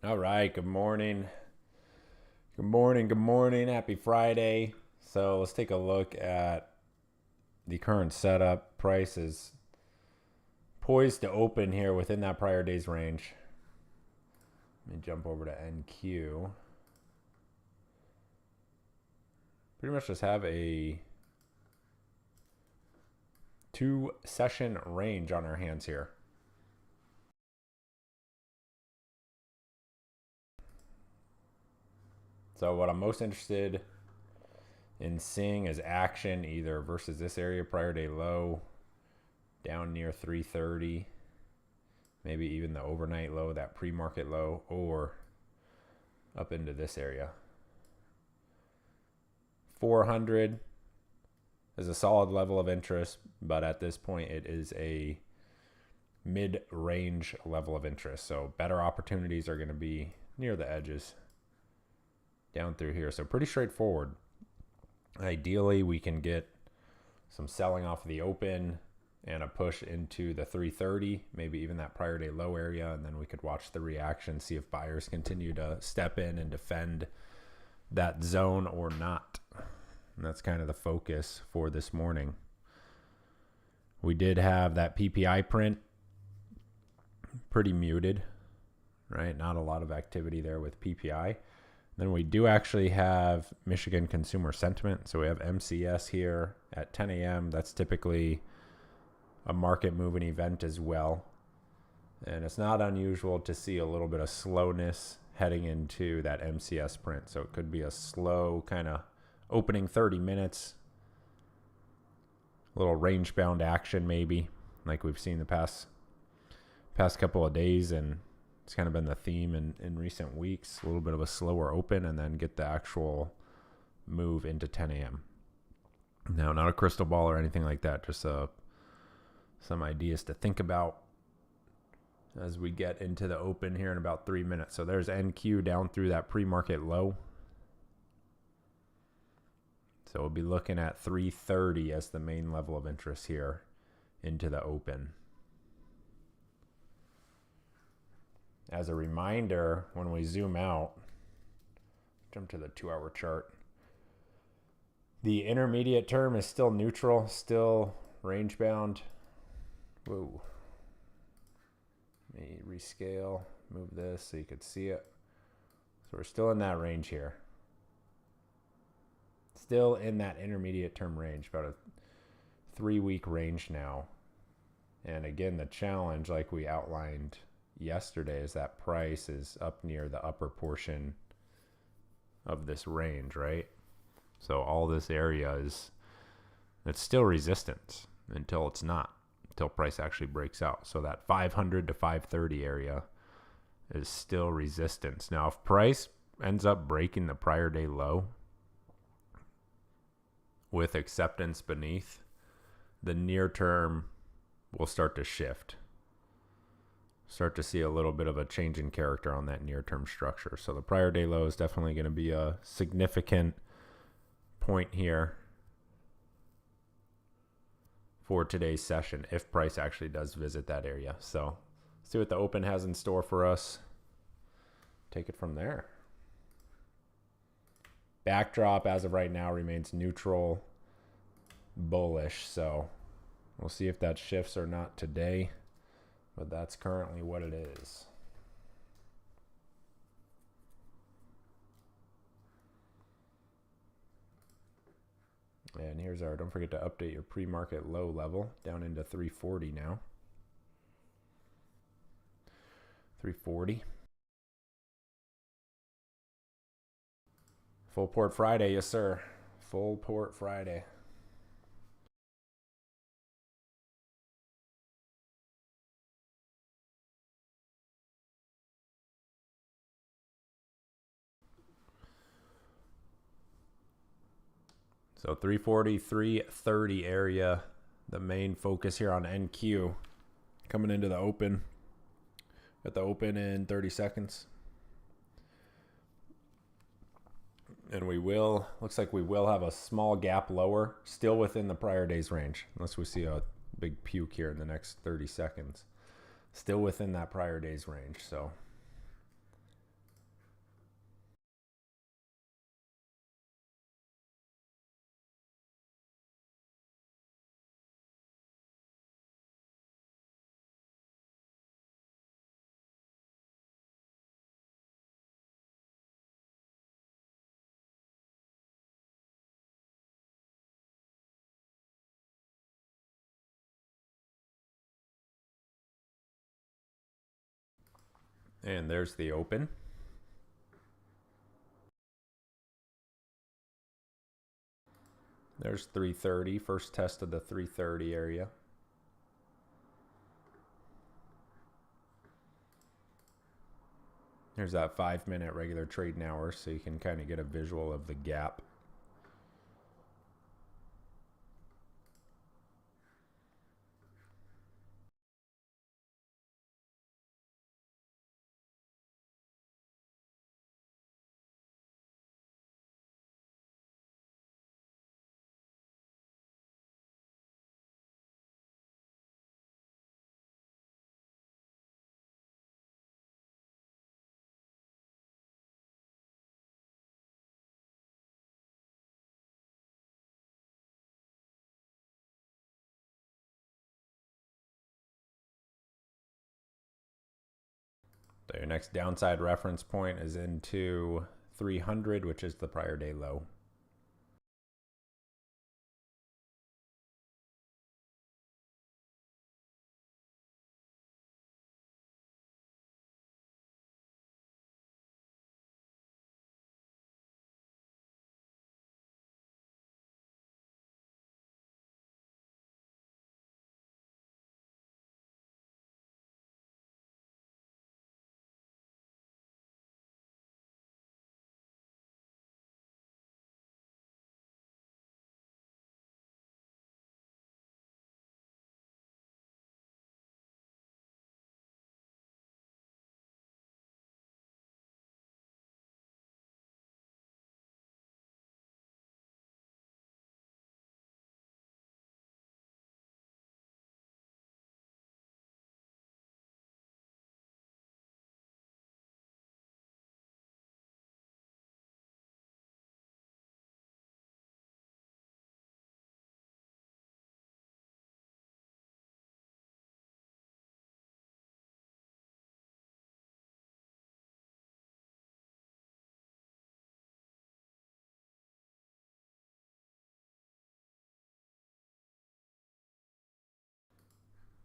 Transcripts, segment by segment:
All right, good morning. Good morning, good morning. Happy Friday. So let's take a look at the current setup. Price is poised to open here within that prior day's range. Let me jump over to NQ. Pretty much just have a 2-session range on our hands here. So what I'm most interested in seeing is action either versus this area, prior day low, down near 330, maybe even the overnight low, that pre-market low, or up into this area. 400 is a solid level of interest, but at this point it is a mid-range level of interest. So better opportunities are going to be near the edges down through here. So pretty straightforward. Ideally, we can get some selling off of the open and a push into the 330, maybe even that prior day low area, and then we could watch the reaction, see if buyers continue to step in and defend that zone or not. And that's kind of the focus for this morning. We did have that PPI print, pretty muted, right? Not a lot of activity there with PPI. Then we do actually have Michigan consumer sentiment. So we have MCS here at 10 a.m. That's typically a market moving event as well. And it's not unusual to see a little bit of slowness heading into that MCS print. So it could be a slow kind of opening 30 minutes, a little range bound action maybe, like we've seen the past couple of days, and it's kind of been the theme in recent weeks. A little bit of a slower open and then get the actual move into 10 a.m. Now, not a crystal ball or anything like that, just some ideas to think about as we get into the open here in about 3 minutes. So there's NQ down through that pre-market low. So we'll be looking at 330 as the main level of interest here into the open. As a reminder, when we zoom out, jump to the 2-hour chart, the intermediate term is still neutral, still range bound. Whoa. Let me rescale, move this so you could see it. So we're still in that range here. Still in that intermediate term range, about a 3-week range now. And again, the challenge, like we outlined yesterday, is that price is up near the upper portion of this range, right? So all this area it's still resistance until it's not, until price actually breaks out. So that 500 to 530 area is still resistance. Now, if price ends up breaking the prior day low with acceptance beneath, the near term will start to shift. Start to see a little bit of a change in character on that near-term structure. So the prior day low is definitely going to be a significant point here for today's session if price actually does visit that area. So see what the open has in store for us. Take it from there. Backdrop as of right now remains neutral, bullish. So we'll see if that shifts or not today. But that's currently what it is. And here's our, don't forget to update your pre-market low level down into 340 now. 340. Full port Friday, yes sir. Full port Friday. So 340, 330 area, the main focus here on NQ. Coming into the open. Got the open in 30 seconds. And we will, looks like we will have a small gap lower, still within the prior day's range, unless we see a big puke here in the next 30 seconds. Still within that prior day's range. So And there's the open. There's 330, first test of the 330 area. Here's that 5-minute regular trading hour, so you can kind of get a visual of the gap. So your next downside reference point is into 300, which is the prior day low.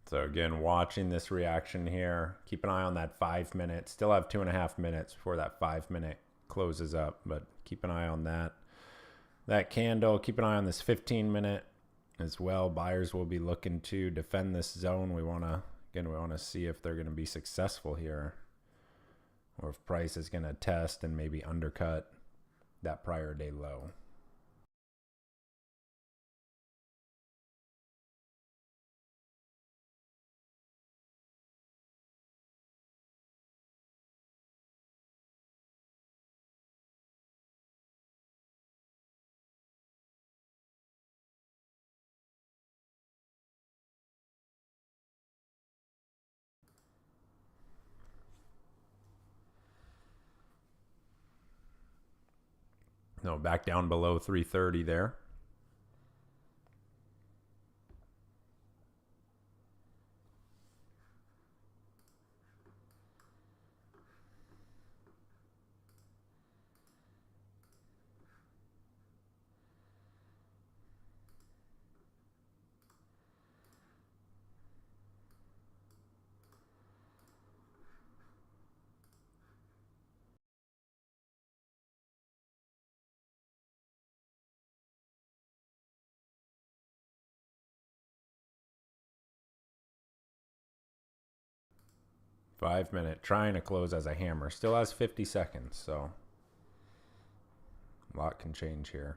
So again, watching this reaction here, keep an eye on that 5 minute. Still have 2.5 minutes before that 5 minute closes up, but keep an eye on that candle. Keep an eye on this 15 minute as well. Buyers will be looking to defend this zone. We want to see if they're going to be successful here, or if price is going to test and maybe undercut that prior day low. No, back down below 330 there. Five minute, trying to close as a hammer. Still has 50 seconds, so a lot can change here.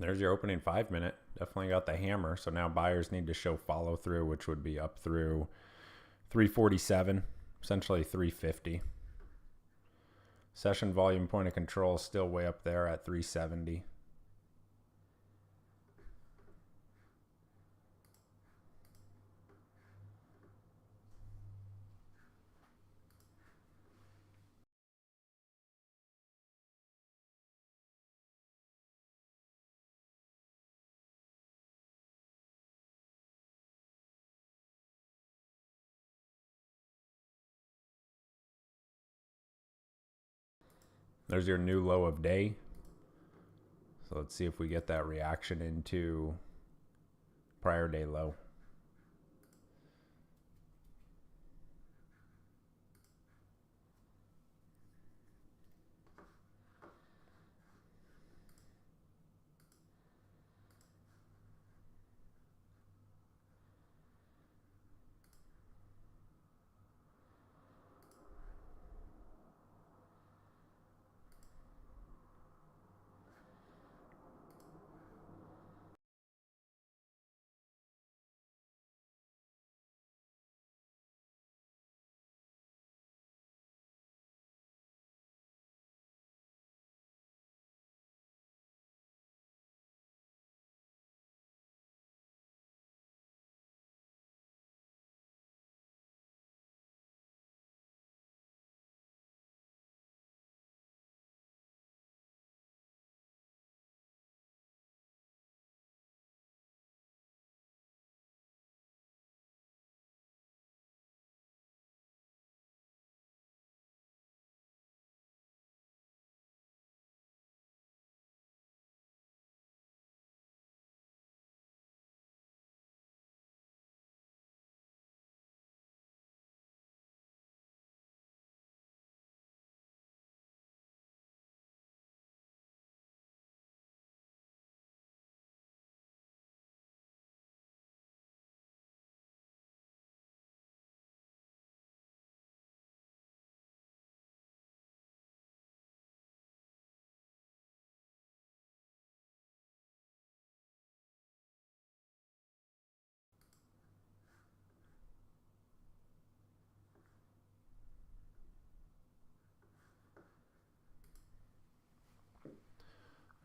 There's your opening 5-minute. Definitely got the hammer. So now buyers need to show follow through, which would be up through 347, essentially 350. Session volume point of control still way up there at 370. There's your new low of day. So let's see if we get that reaction into prior day low.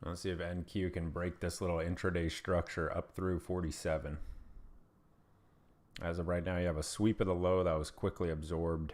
Let's see if NQ can break this little intraday structure up through 47. As of right now, you have a sweep of the low that was quickly absorbed.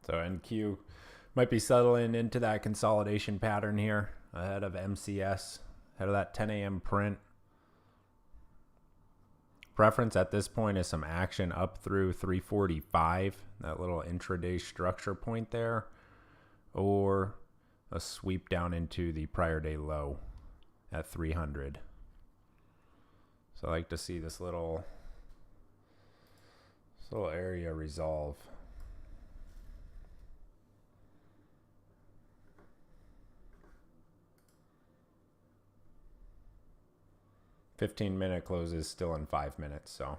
So NQ might be settling into that consolidation pattern here ahead of MCS, ahead of that 10 a.m. print. Preference at this point is some action up through 345, that little intraday structure point there, or a sweep down into the prior day low at 300. So I like to see this little area resolve. $15-minute closes still in 5 minutes, so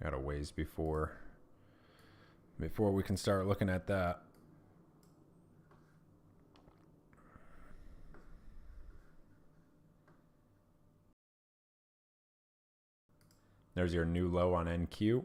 got a ways before we can start looking at that. There's your new low on NQ.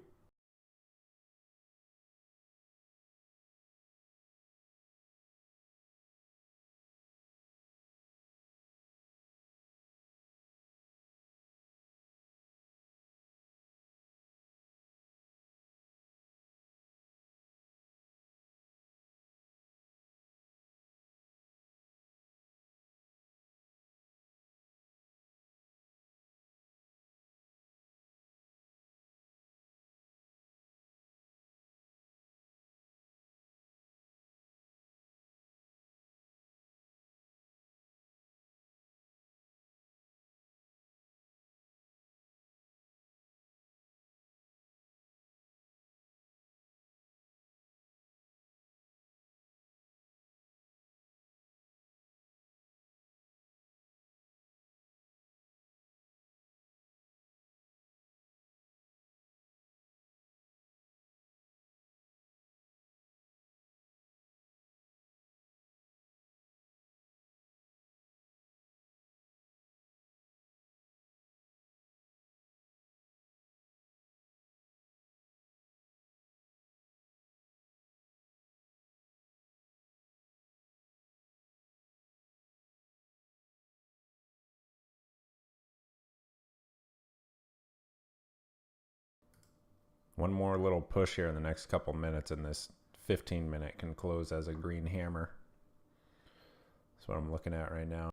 One more little push here in the next couple minutes, and this 15-minute can close as a green hammer. That's what I'm looking at right now.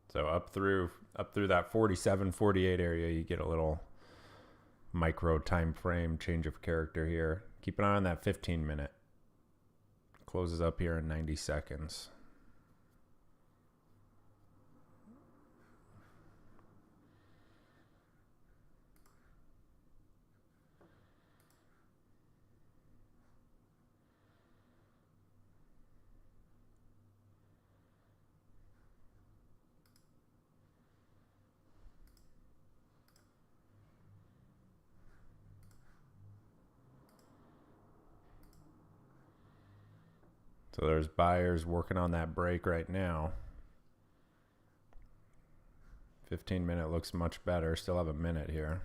So up through that 47, 48 area, you get a little micro time frame change of character here. Keep an eye on that 15-minute. Closes up here in 90 seconds. So there's buyers working on that break right now. 15-minute looks much better. Still have a minute here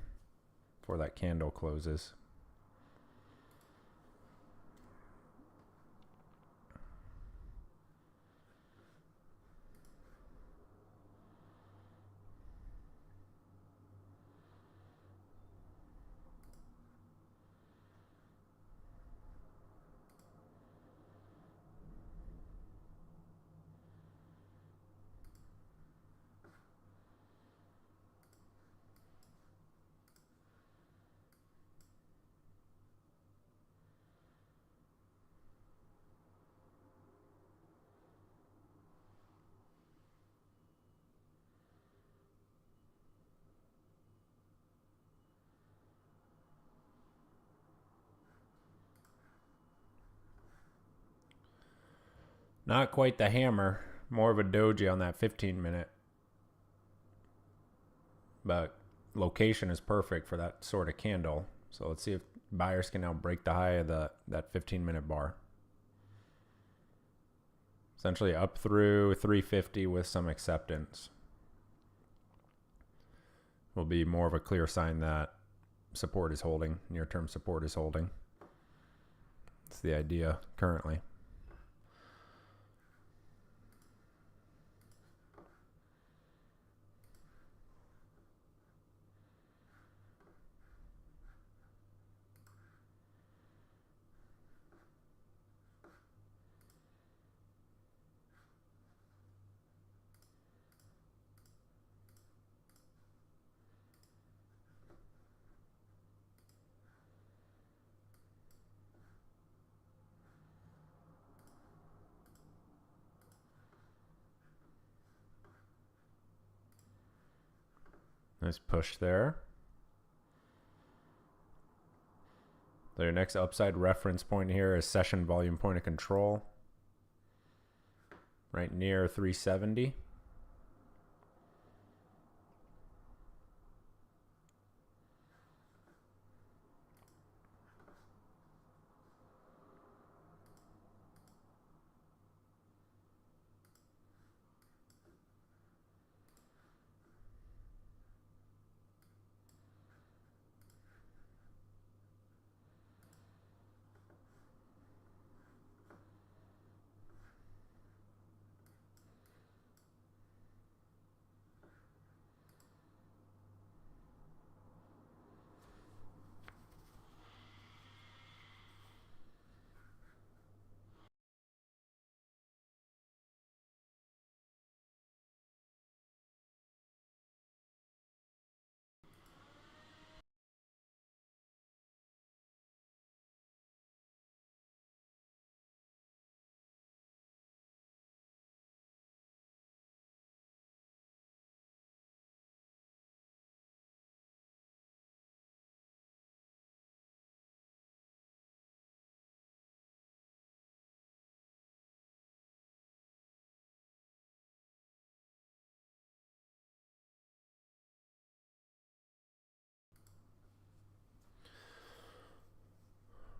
before that candle closes. Not quite the hammer, more of a doji on that 15-minute. But location is perfect for that sort of candle. So let's see if buyers can now break the high of that 15-minute bar. Essentially up through 350 with some acceptance. Will be more of a clear sign that support is holding, near-term support is holding. That's the idea currently. Nice push there. So your next upside reference point here is session volume point of control. Right near 370.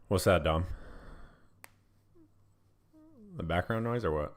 What's that, Dom? The background noise or what?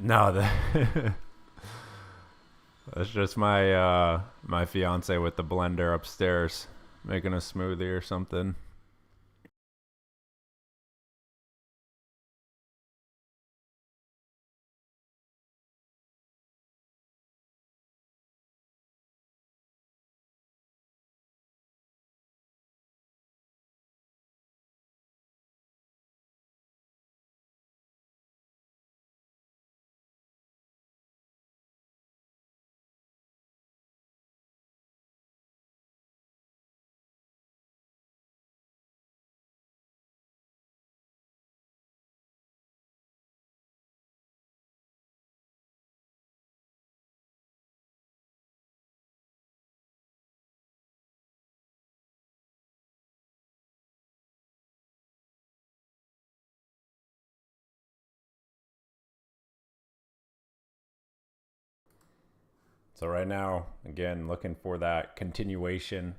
No, that's just my fiance with the blender upstairs making a smoothie or something. So right now, again, looking for that continuation.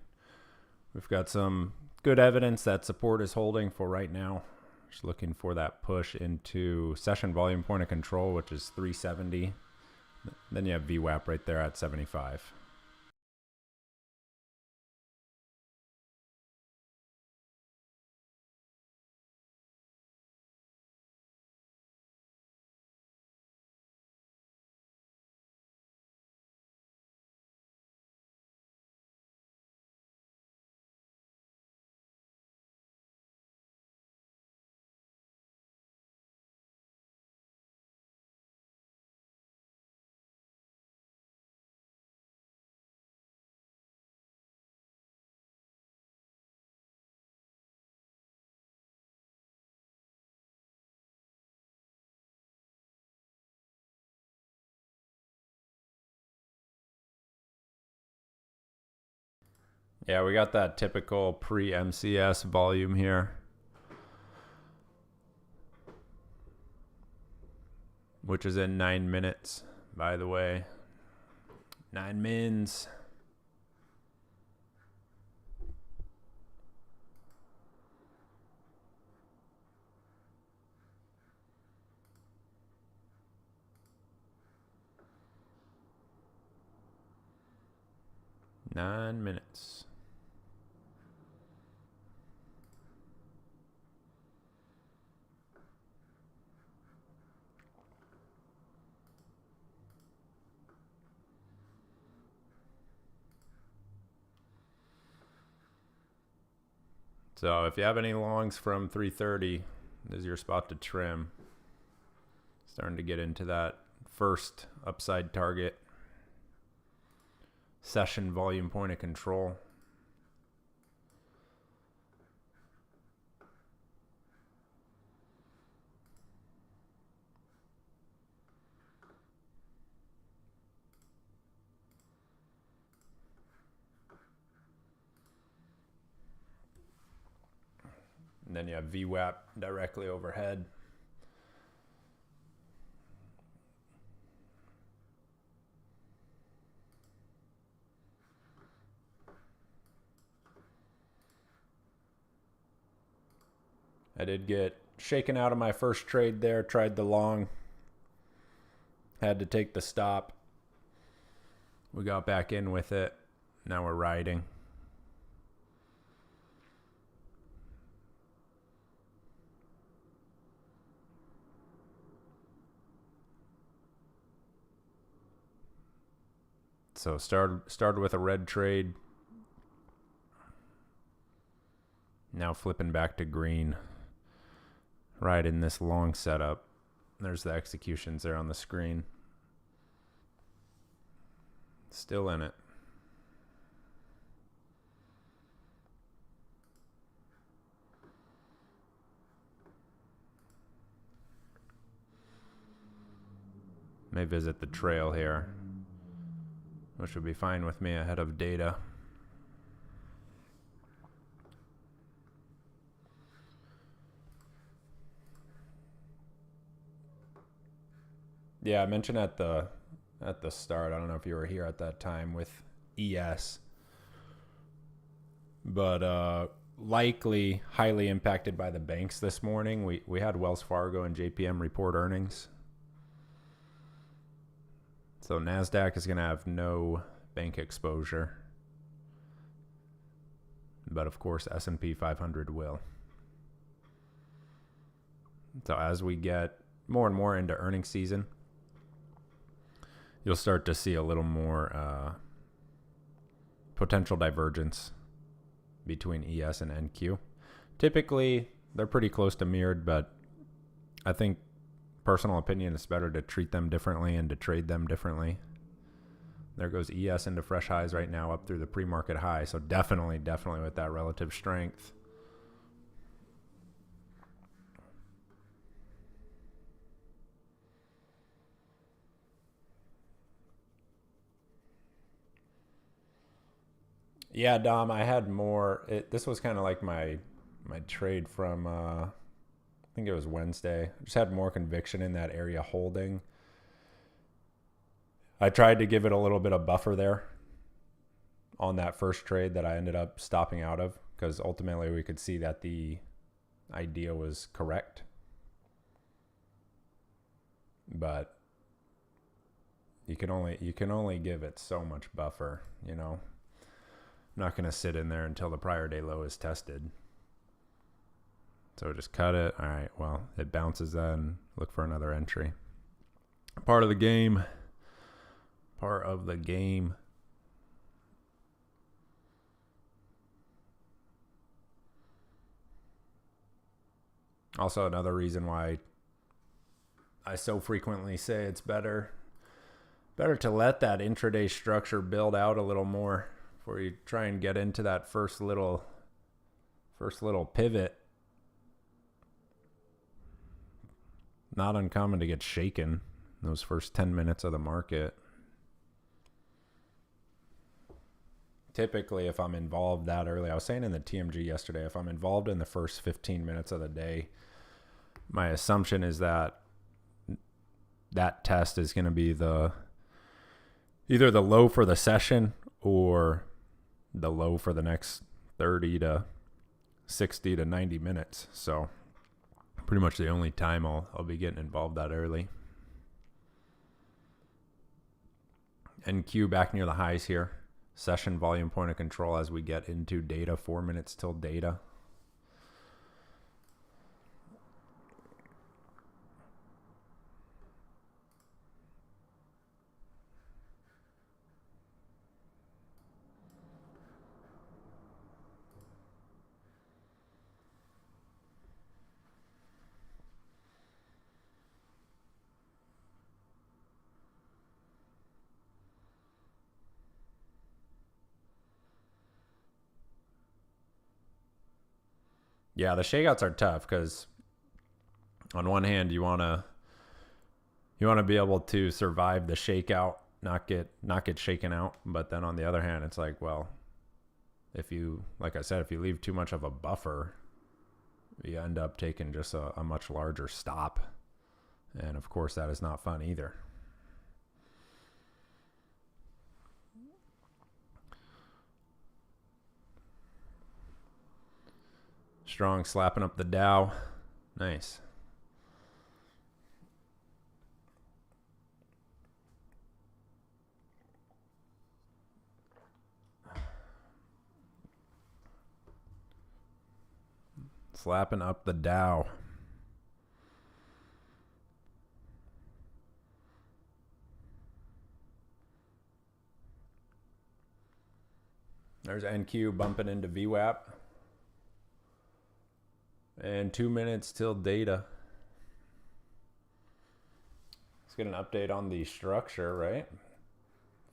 We've got some good evidence that support is holding for right now. Just looking for that push into session volume point of control, which is 370. Then you have VWAP right there at 75. Yeah, we got that typical pre-MCS volume here, which is in 9 minutes, by the way. 9 mins. Nine minutes. So if you have any longs from 330, this is your spot to trim. Starting to get into that first upside target. Session volume point of control. And then you have VWAP directly overhead. I did get shaken out of my first trade there. Tried the long. Had to take the stop. We got back in with it. Now we're riding. So started with a red trade. Now flipping back to green. Right in this long setup. There's the executions there on the screen. Still in it. May visit the trail here, which would be fine with me ahead of data. Yeah, I mentioned at the start, I don't know if you were here at that time with ES, but likely highly impacted by the banks this morning. We had Wells Fargo and JPM report earnings. So NASDAQ is going to have no bank exposure. But of course, S&P 500 will. So as we get more and more into earnings season, you'll start to see a little more potential divergence between ES and NQ. Typically, they're pretty close to mirrored, but I think personal opinion, it's better to treat them differently and to trade them differently. There goes ES into fresh highs right now up through the pre-market high. So definitely with that relative strength. Yeah, Dom, I had more. This was kind of like my trade from, I think it was Wednesday. I just had more conviction in that area holding. I tried to give it a little bit of buffer there on that first trade that I ended up stopping out of, because ultimately we could see that the idea was correct. But you can only give it so much buffer, you know. I'm not going to sit in there until the prior day low is tested. So just cut it. All right, well, it bounces then. Look for another entry. Part of the game. Part of the game. Also, another reason why I so frequently say it's better to let that intraday structure build out a little more before you try and get into that first little pivot. Not uncommon to get shaken in those first 10 minutes of the market. typically if I'm involved that early, I was saying in the TMG yesterday, if I'm involved in the first 15 minutes of the day, my assumption is that that test is going to be either the low for the session or the low for the next 30 to 60 to 90 minutes. So pretty much the only time I'll be getting involved that early. NQ back near the highs here. Session volume point of control as we get into data. 4 minutes till data. Yeah, the shakeouts are tough because on one hand you want to be able to survive the shakeout, not get shaken out, but then on the other hand it's like, well, if you, like I said, if you leave too much of a buffer, you end up taking just a much larger stop, and of course that is not fun either. Strong slapping up the Dow. Nice. Slapping up the Dow. There's NQ bumping into VWAP. And 2 minutes till data. Let's get an update on the structure, right?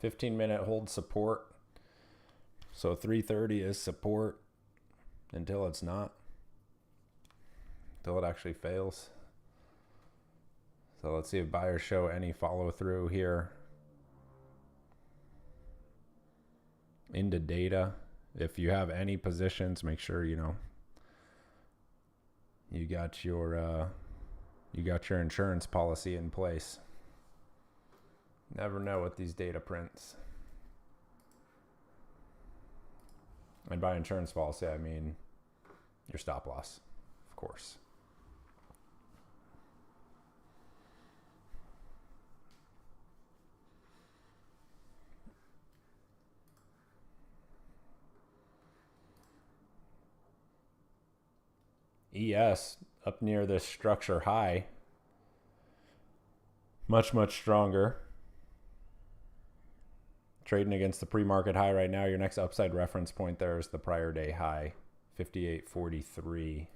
15-minute hold support. So 330 is support until it's not. Until it actually fails. So let's see if buyers show any follow through here into data. If you have any positions, make sure you got your insurance policy in place. Never know with these data prints. And by insurance policy, I mean your stop loss, of course. ES up near this structure high. Much stronger. Trading against the pre-market high right now. Your next upside reference point there is the prior day high, 58.43.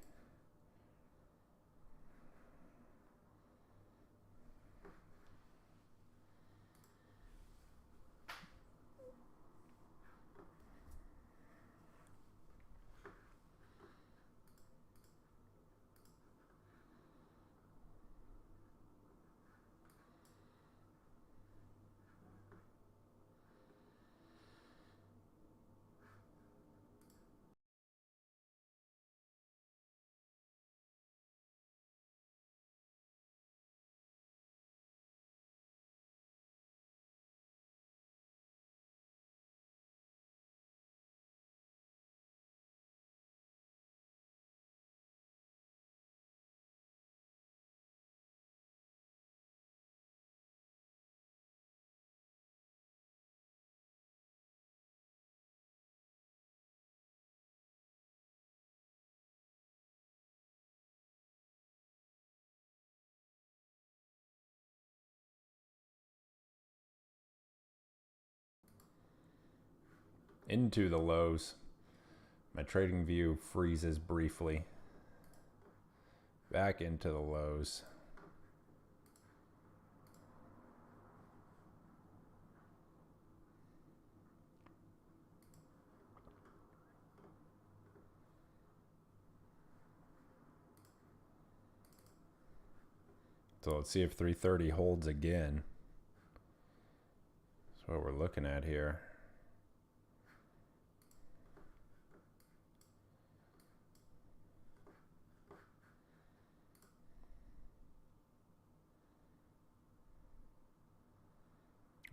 Into the lows. My trading view freezes briefly. Back into the lows. So let's see if 330 holds again. That's what we're looking at here.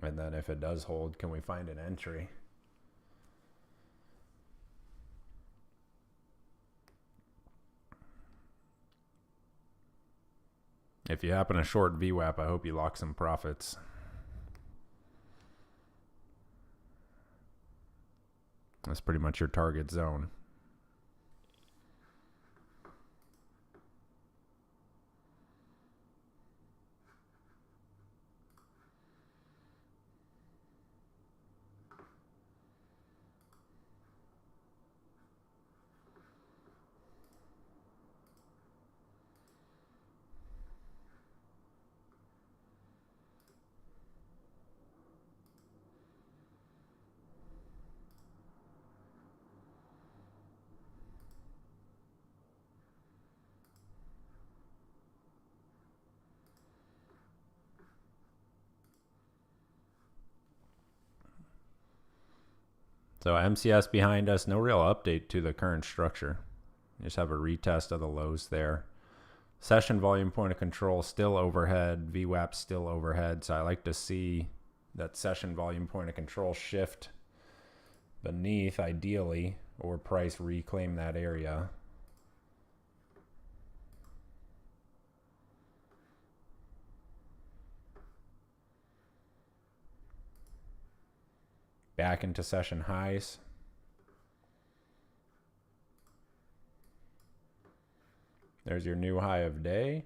And then if it does hold, can we find an entry? If you happen to short VWAP, I hope you lock some profits. That's pretty much your target zone. So MCS behind us, no real update to the current structure. Just have a retest of the lows there. Session volume point of control still overhead, VWAP still overhead. So I like to see that session volume point of control shift beneath ideally, or price reclaim that area. Back into session highs. There's your new high of day.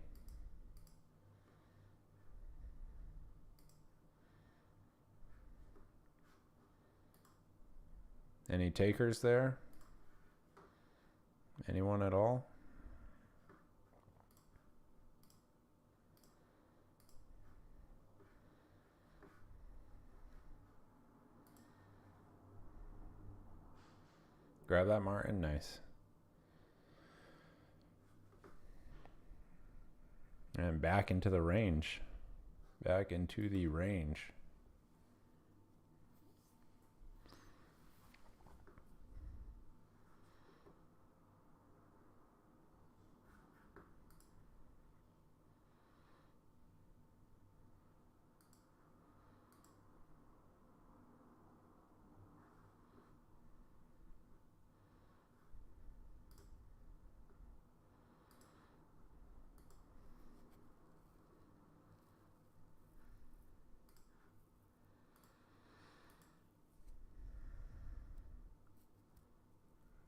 Any takers there? Anyone at all? Grab that, Martin. Nice. And back into the range. Back into the range.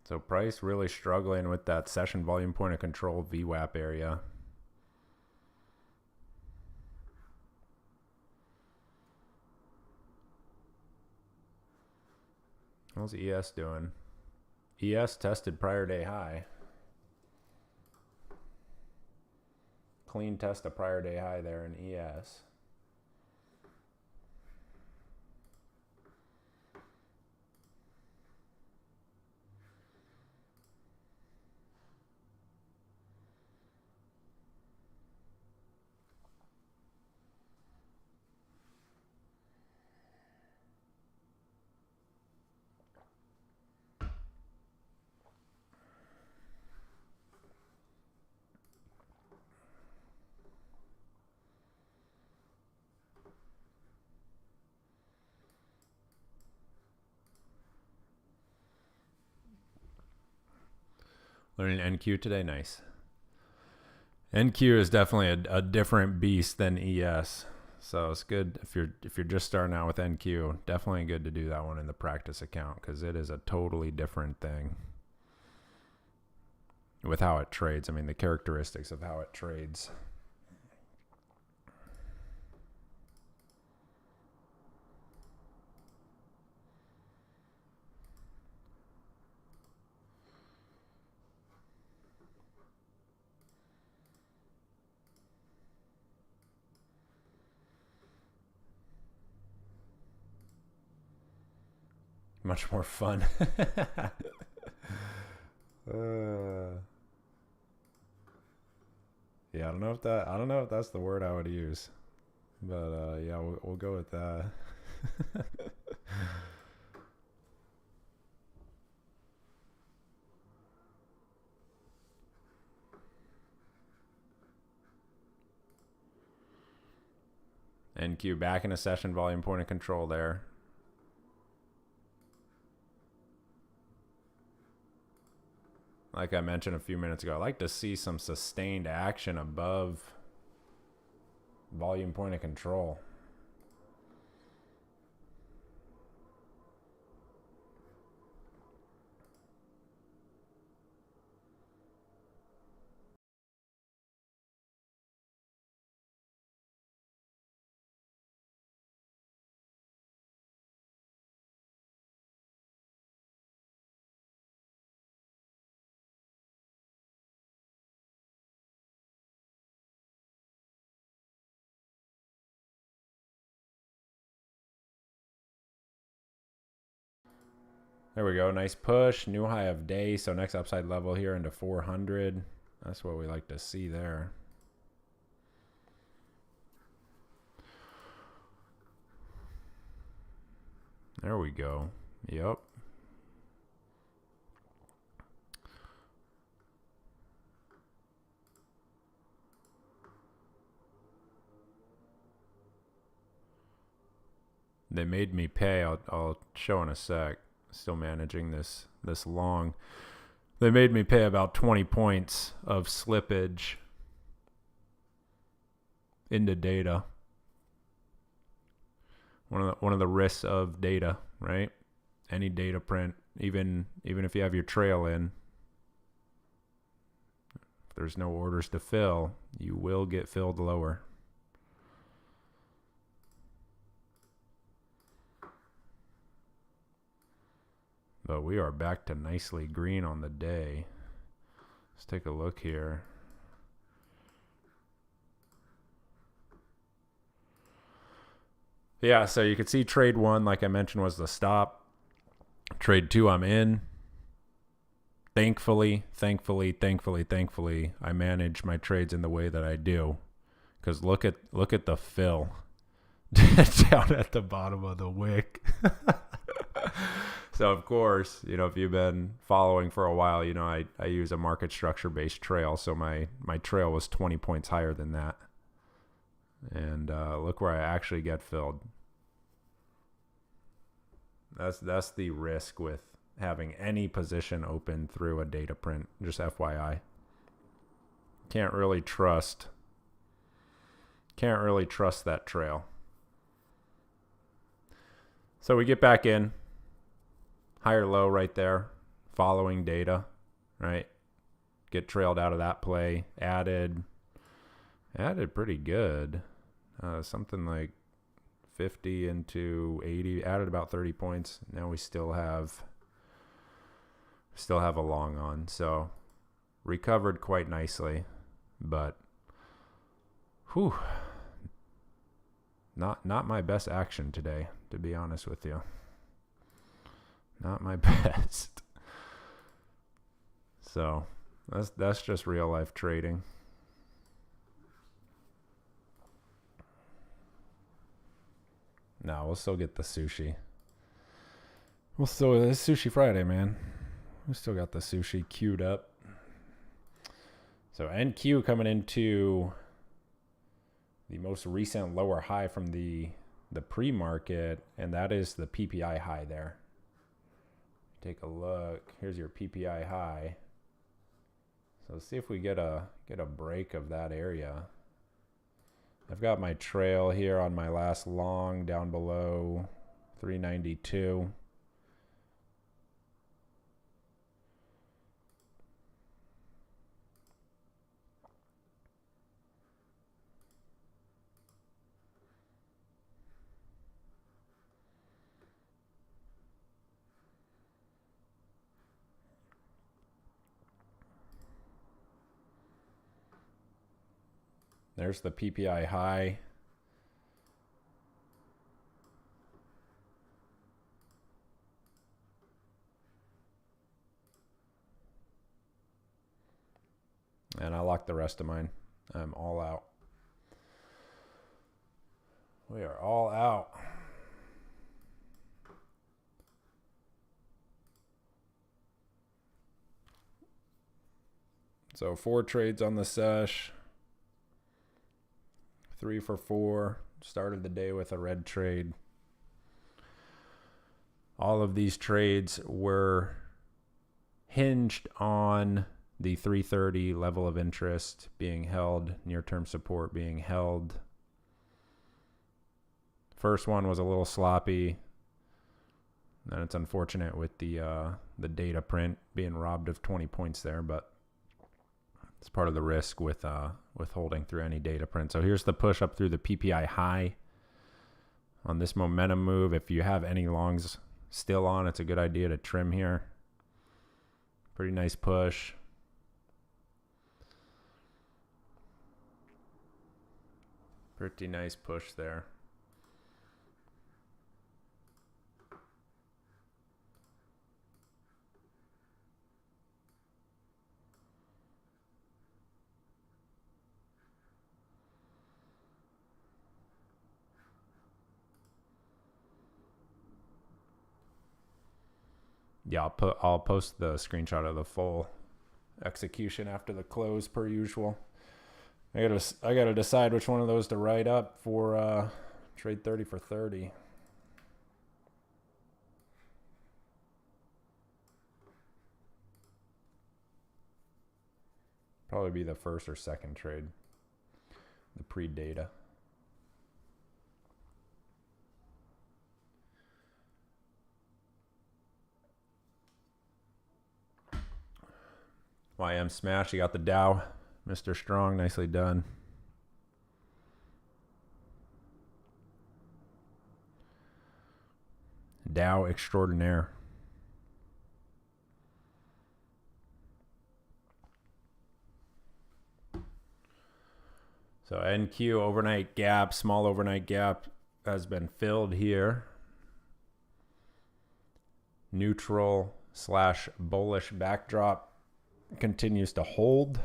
So price really struggling with that session volume point of control VWAP area. How's ES doing? ES tested prior day high. Clean test a prior day high there in ES. Learning NQ today, nice. NQ is definitely a different beast than ES, so it's good if you're just starting out with NQ. Definitely good to do that one in the practice account because it is a totally different thing with how it trades. I mean, the characteristics of how it trades. Much more fun. Yeah, I don't know if that's the word I would use, but yeah, we'll go with that. NQ back in a session, volume point of control there. Like I mentioned a few minutes ago, I like to see some sustained action above volume point of control. There we go. Nice push. New high of day. So next upside level here into 400. That's what we like to see there. There we go. Yep. They made me pay. I'll show in a sec. Still managing this long. They made me pay about 20 points of slippage into data. One of the risks of data, right? Any data print, even if you have your trail in, if there's no orders to fill, you will get filled lower. But we are back to nicely green on the day. Let's take a look here. Yeah, so you can see trade 1, like I mentioned, was the stop. Trade 2, I'm in. Thankfully, I manage my trades in the way that I do. Because look at the fill down at the bottom of the wick. So, of course, if you've been following for a while, I use a market structure-based trail. So my trail was 20 points higher than that. And look where I actually get filled. That's the risk with having any position open through a data print. Just FYI. Can't really trust that trail. So we get back in. Higher low right there, following data, right? Get trailed out of that play. Added pretty good. Something like 50 into 80. Added about 30 points. Now we still have a long on. So recovered quite nicely, but whew, not my best action today, to be honest with you. Not my best. So that's just real life trading. No, we'll still get the sushi. It's Sushi Friday, man. We still got the sushi queued up. So NQ coming into the most recent lower high from the pre-market, and that is the PPI high there. Take a look. Here's your PPI high. So let's see if we get a break of that area. I've got my trail here on my last long down below 392. There's the PPI high. And I locked the rest of mine. I'm all out. We are all out. So 4 trades on the sesh. 3 for 4. Started the day with a red trade. All of these trades were hinged on the 330 level of interest being held, near-term support being held. First one was a little sloppy. And it's unfortunate with the data print being robbed of 20 points there, but it's part of the risk with holding through any data print. So here's the push up through the PPI high on this momentum move. If you have any longs still on, it's a good idea to trim here. Pretty nice push. Pretty nice push there. Yeah, I'll post the screenshot of the full execution after the close per usual. I gotta decide which one of those to write up for trade 30 for 30. Probably be the first or second trade, the pre-data. YM smash. You got the Dow, Mr. Strong. Nicely done. Dow extraordinaire. So NQ overnight gap, small overnight gap has been filled here. Neutral / bullish backdrop continues to hold.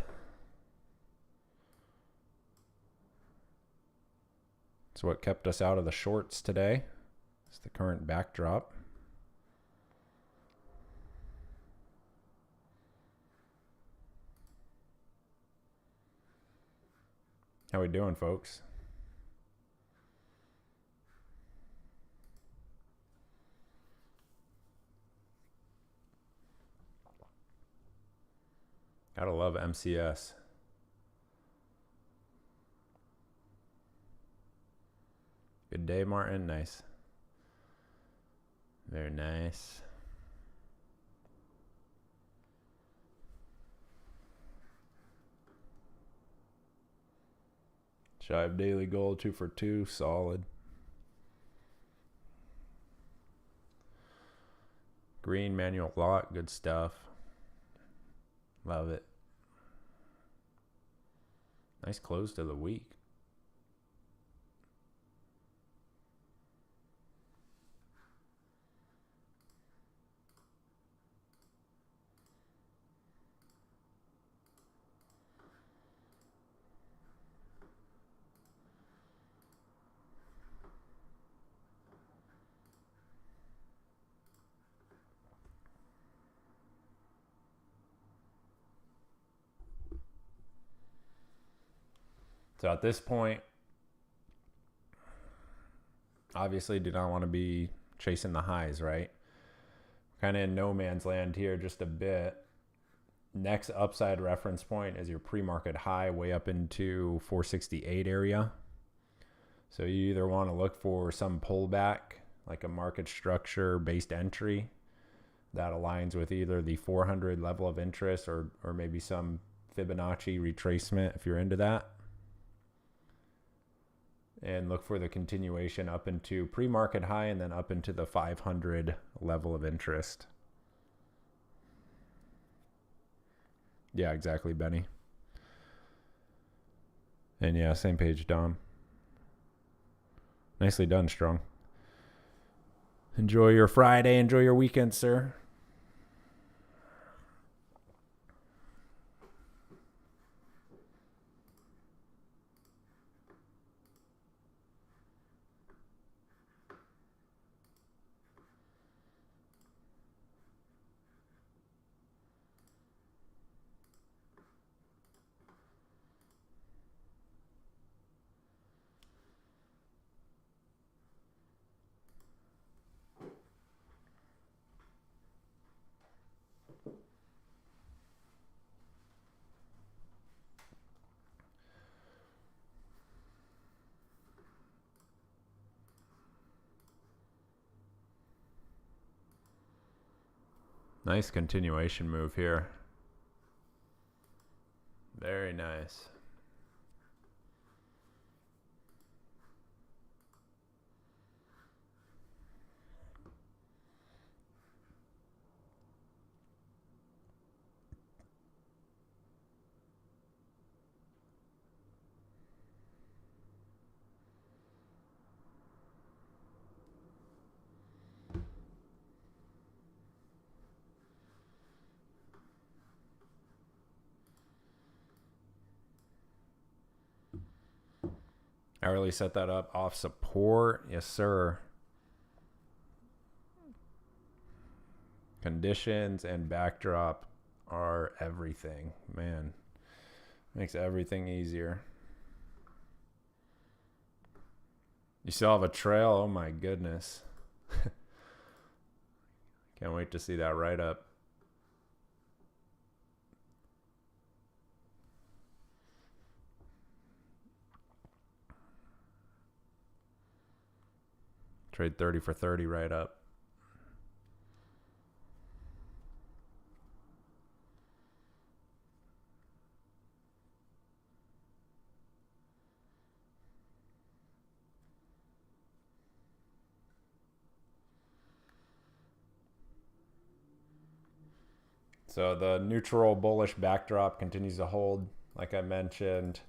It's what kept us out of the shorts today. It's the current backdrop. How we doing, folks? Gotta love MCS. Good day, Martin. Nice. Very nice. Shive daily gold, 2 for 2, solid. Green manual lock, good stuff. Love it. Nice close to the week. So at this point, obviously do not want to be chasing the highs, right? Kind of in no man's land here just a bit. Next upside reference point is your pre-market high way up into 468 area. So you either want to look for some pullback, like a market structure based entry that aligns with either the 400 level of interest or maybe some Fibonacci retracement if you're into that. And look for the continuation up into pre-market high and then up into the 500 level of interest. Yeah, exactly, Benny. And yeah, same page, Dom. Nicely done, Strong. Enjoy your Friday. Enjoy your weekend, sir. Nice continuation move here. Very nice. I really set that up off support. Yes, sir. Conditions and backdrop are everything. Man, makes everything easier. You still have a trail? Oh my goodness. Can't wait to see that write up. Trade 30 for 30 right up. So the neutral bullish backdrop continues to hold. Like I mentioned,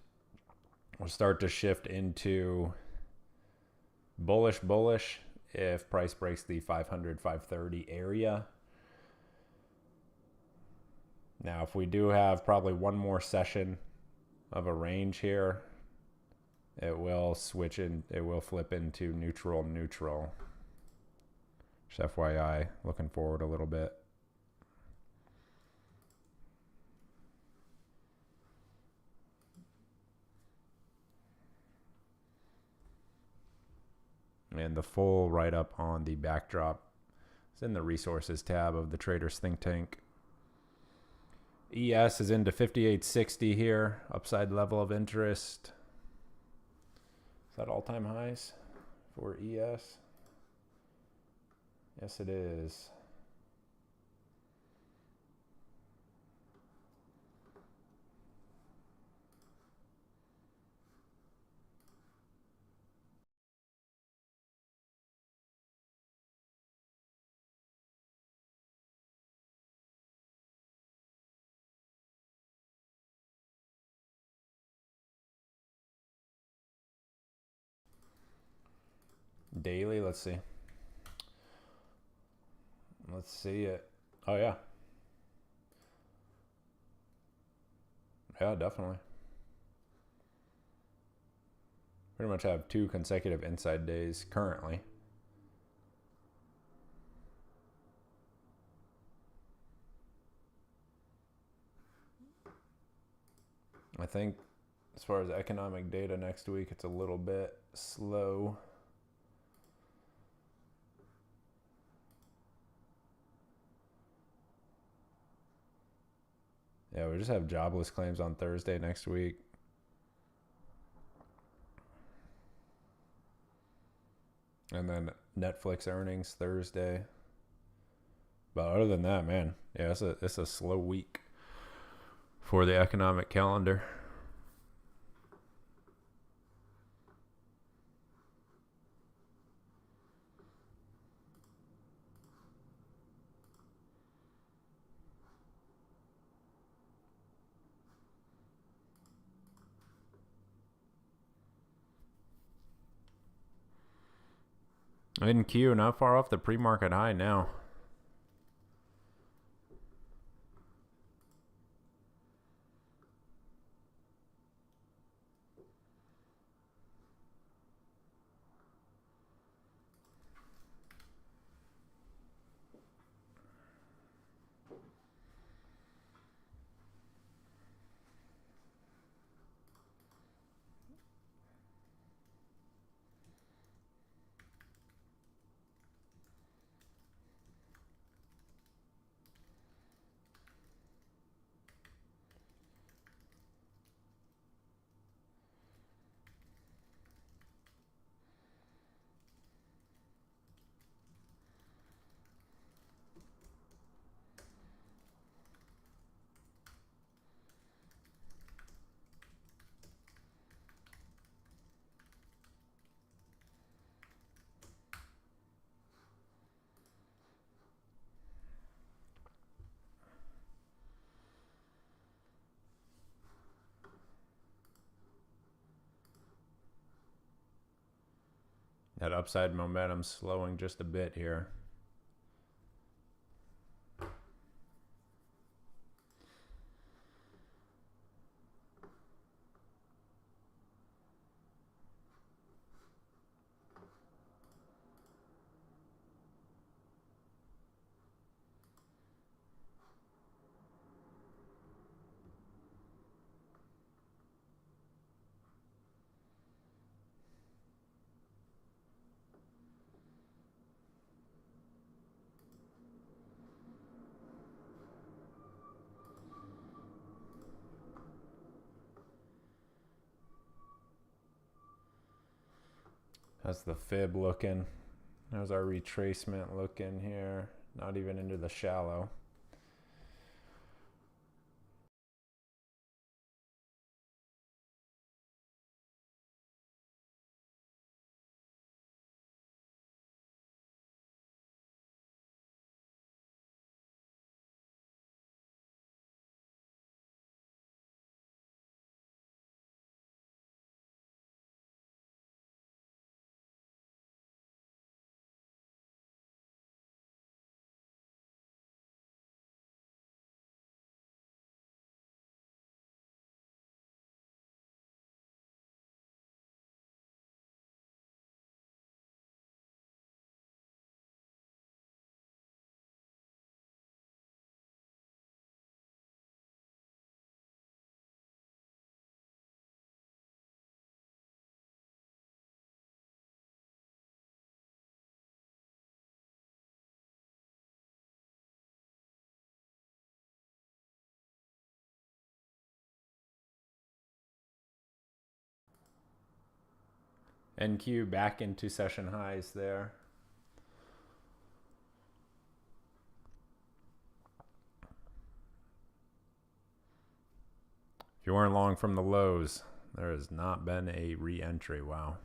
we'll start to shift into bullish if price breaks the 500, 530 area. Now, if we do have probably one more session of a range here, it will switch in, it will flip into neutral. Just FYI, looking forward a little bit. And the full write-up on the backdrop is in the resources tab of the Traders Think Tank. ES is into 58.60 here, upside level of interest. Is that all-time highs for ES? Yes, it is. Daily, let's see. Let's see it. Oh, yeah. Yeah, definitely. Pretty much have 2 consecutive inside days currently. I think as far as economic data next week, it's a little bit slow. Yeah, we just have jobless claims on Thursday next week. And then Netflix earnings Thursday. But other than that, man, yeah, it's a slow week for the economic calendar. In Q, not far off the pre-market high now. That upside momentum slowing just a bit here. How's the fib looking? How's our retracement looking here? Not even into the shallow. NQ back into session highs there. If you weren't long from the lows, there has not been a re-entry. Wow.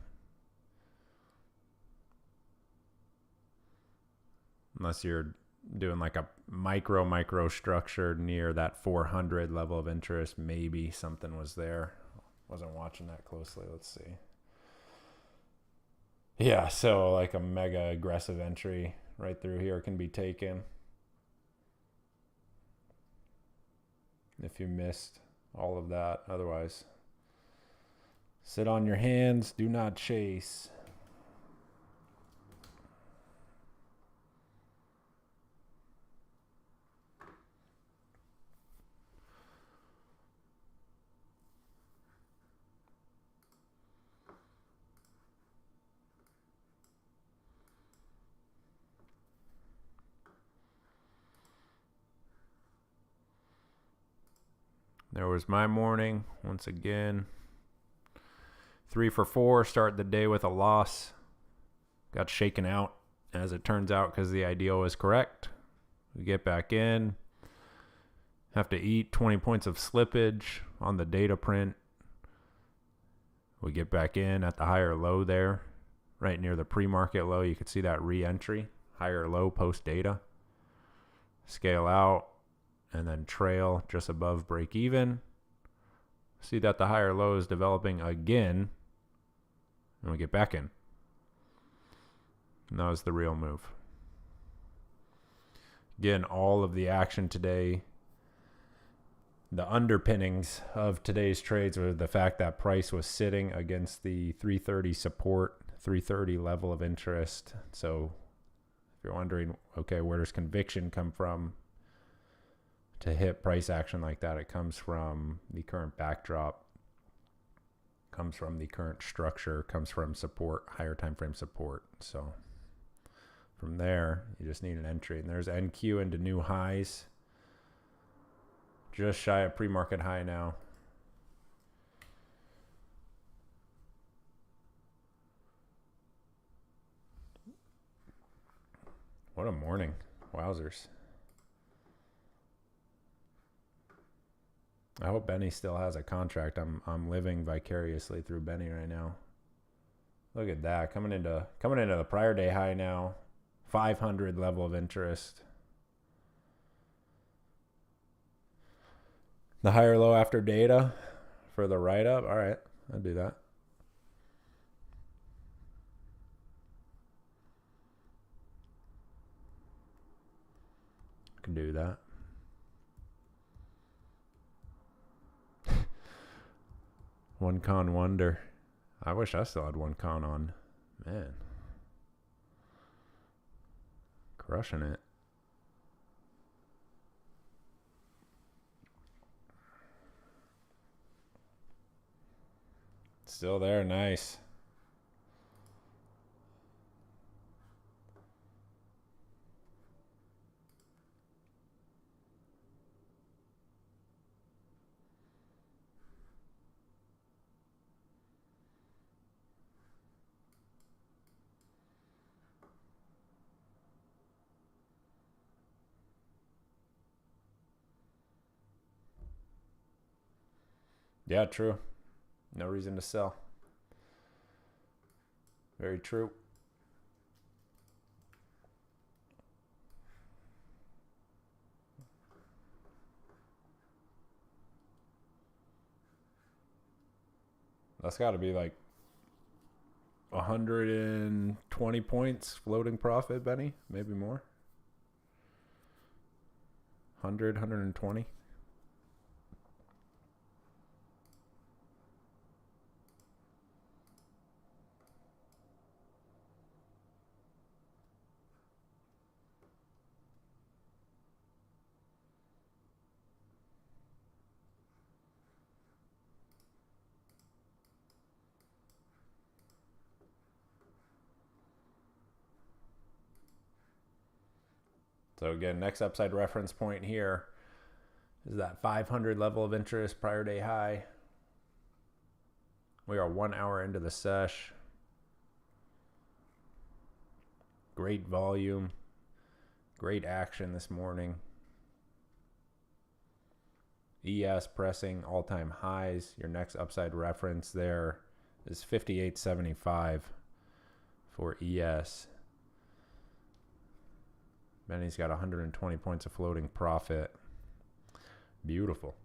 Unless you're doing like a micro structure near that 400 level of interest, maybe something was there. Wasn't watching that closely. Let's see. Yeah, so like a mega aggressive entry right through here can be taken. If you missed all of that. Otherwise, sit on your hands. Do not chase. There was my morning once again. 3 for 4, start the day with a loss. Got shaken out, as it turns out, because the ideal was correct. We get back in. Have to eat 20 points of slippage on the data print. We get back in at the higher low there, right near the pre-market low. You could see that re-entry, higher low post data. Scale out. And then trail just above break even. See that the higher low is developing again. And we get back in. And that was the real move. Again, all of the action today, the underpinnings of today's trades were the fact that price was sitting against the 330 support, 330 level of interest. So if you're wondering, okay, where does conviction come from? To hit price action like that, it comes from the current backdrop, comes from the current structure, comes from support, higher time frame support. So from there, you just need an entry. And there's NQ into new highs. Just shy of pre-market high now. What a morning. Wowzers. I hope Benny still has a contract. I'm living vicariously through Benny right now. Look at that. Coming into the prior day high now. 500 level of interest. The higher low after data for the write-up. All right, I'll do that. do that. One con wonder. I wish I still had one con on. Man. Crushing it. Still there. Nice. Yeah, true. No reason to sell. Very true. That's got to be like 120 points floating profit, Benny. Maybe more. 100, 120. So again, next upside reference point here is that 500 level of interest, prior day high. We are 1 hour into the sesh. Great volume. Great action this morning. ES pressing all-time highs. Your next upside reference there is 58.75 for ES. Benny's got 120 points of floating profit. Beautiful.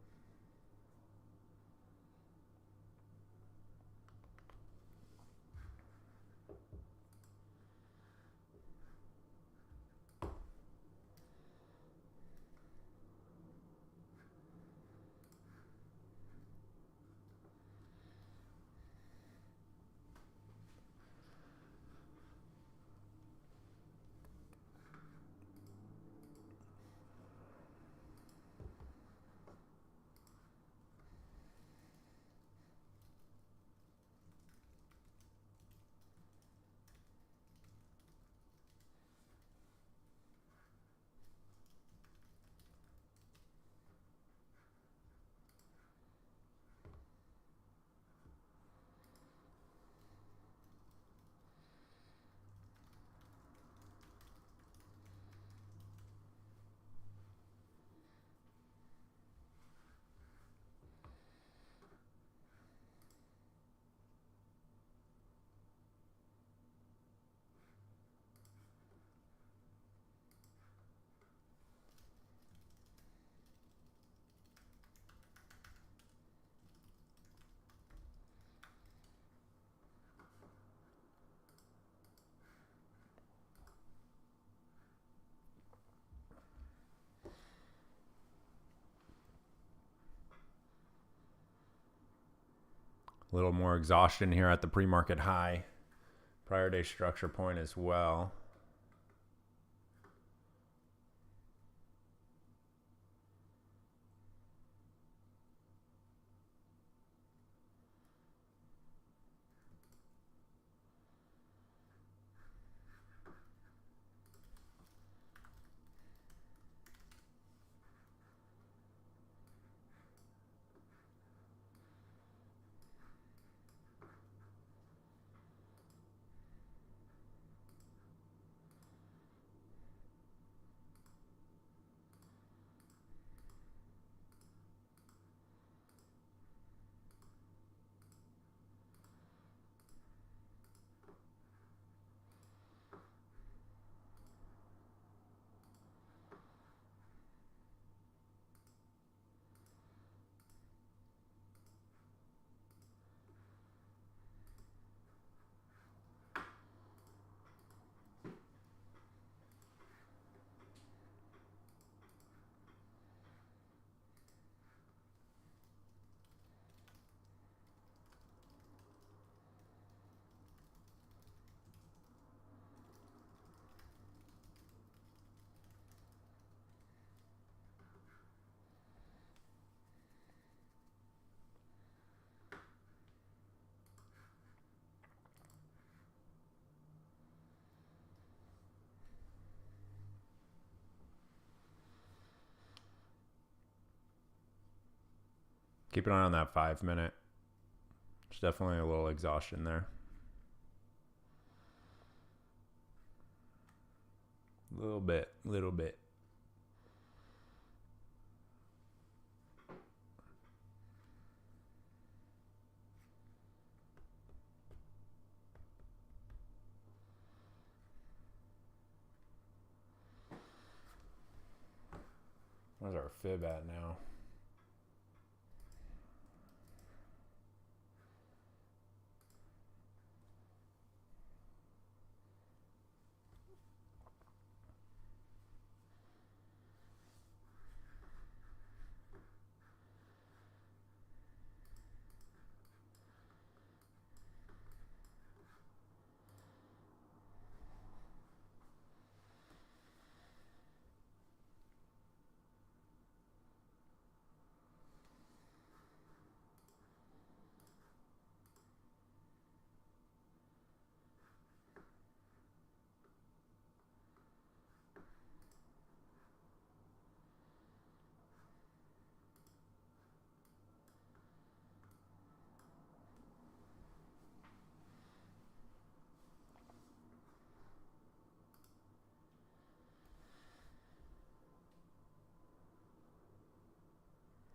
A little more exhaustion here at the pre-market high. Prior day structure point as well. Keep an eye on that 5 minute. There's definitely a little exhaustion there. Little bit. Where's our fib at now?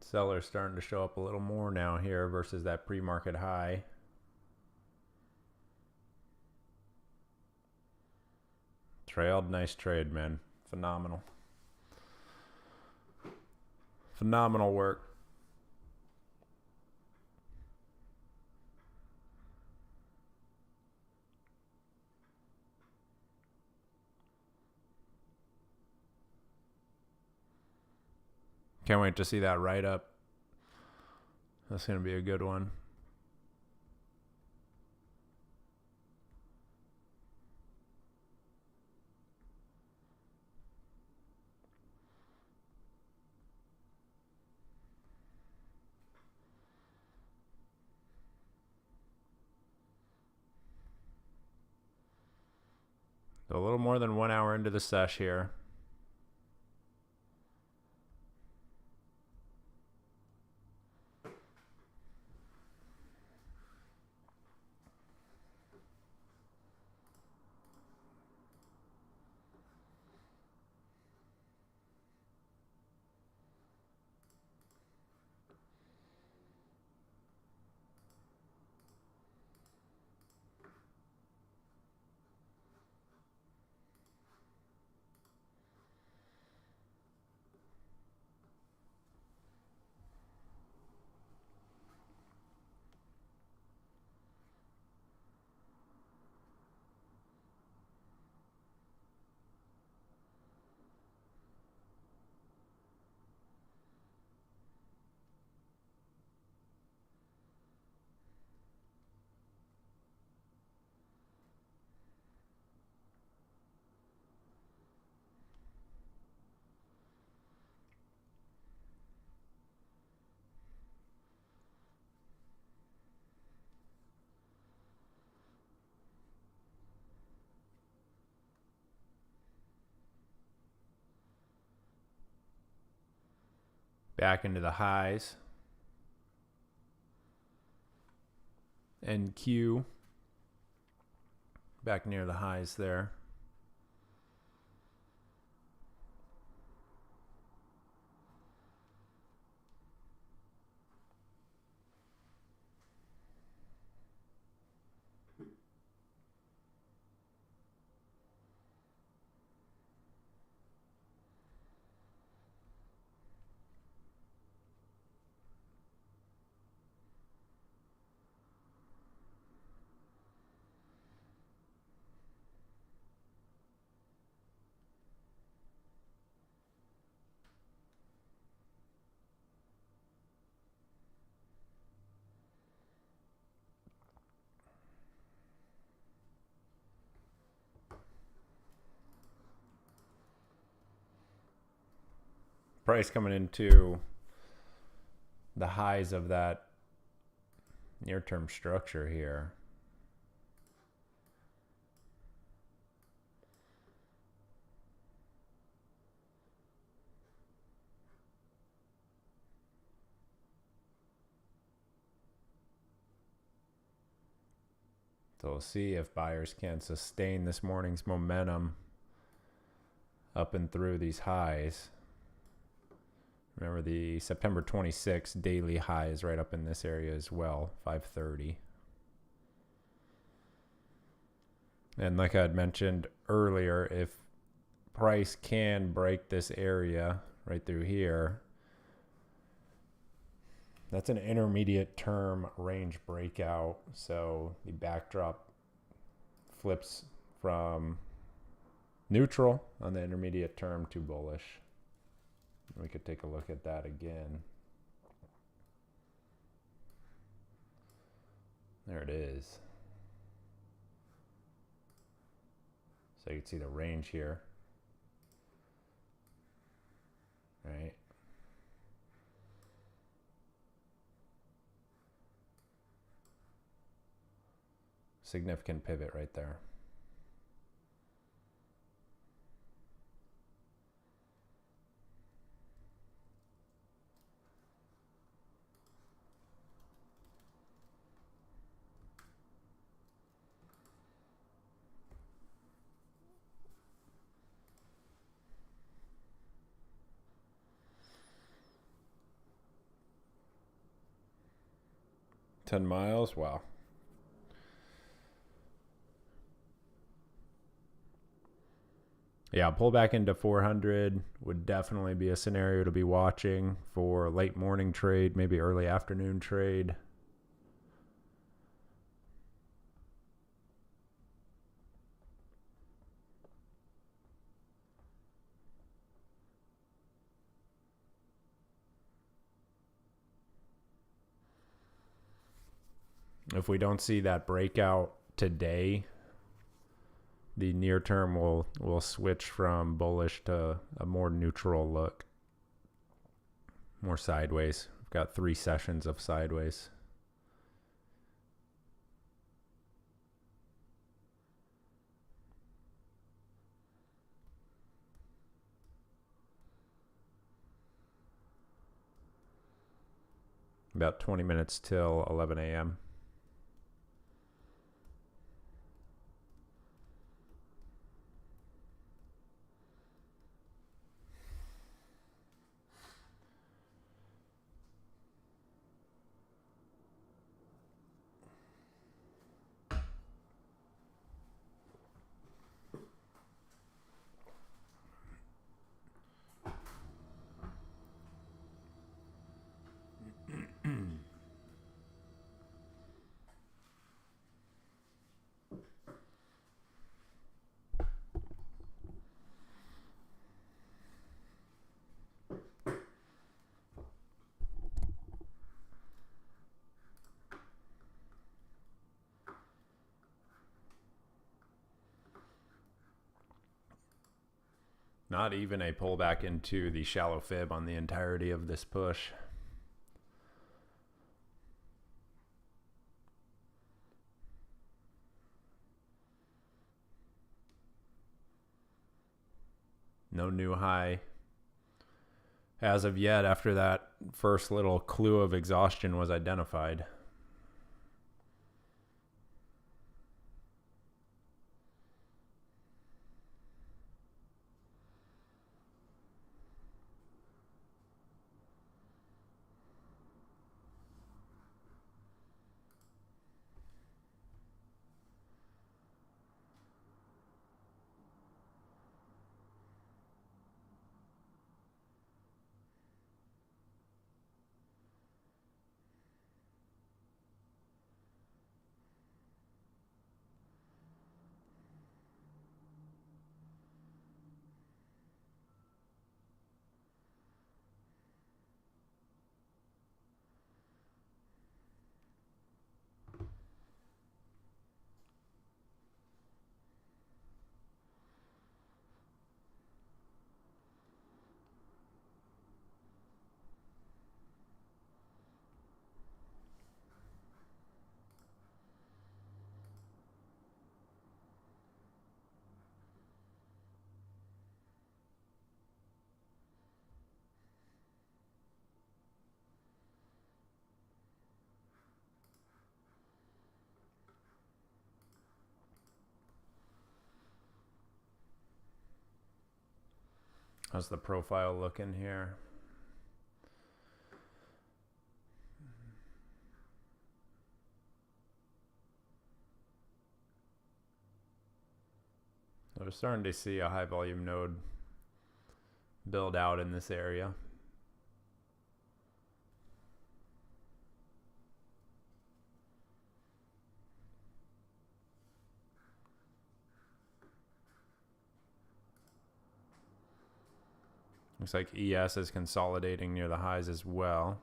Seller's starting to show up a little more now here versus that pre-market high. Trailed, nice trade, man. Phenomenal. Phenomenal work. Can't wait to see that write up. That's going to be a good one. A little more than 1 hour into the sesh here. Back into the highs. And Q. Back near the highs there. Price coming into the highs of that near-term structure here. So we'll see if buyers can sustain this morning's momentum up and through these highs. Remember, the September 26th daily high is right up in this area as well, 530. And like I had mentioned earlier, if price can break this area right through here, that's an intermediate term range breakout. So the backdrop flips from neutral on the intermediate term to bullish. We could take a look at that again. There it is. So you can see the range here, right? Significant pivot right there. $10 miles, wow. Yeah, pull back into 400 would definitely be a scenario to be watching for late morning trade, maybe early afternoon trade. If we don't see that breakout today, the near term will switch from bullish to a more neutral look, more sideways. We've got 3 sessions of sideways. About 20 minutes till 11 a.m. Not even a pullback into the shallow fib on the entirety of this push. No new high as of yet after that first little clue of exhaustion was identified. How's the profile looking here? So we're starting to see a high volume node build out in this area. Looks like ES is consolidating near the highs as well.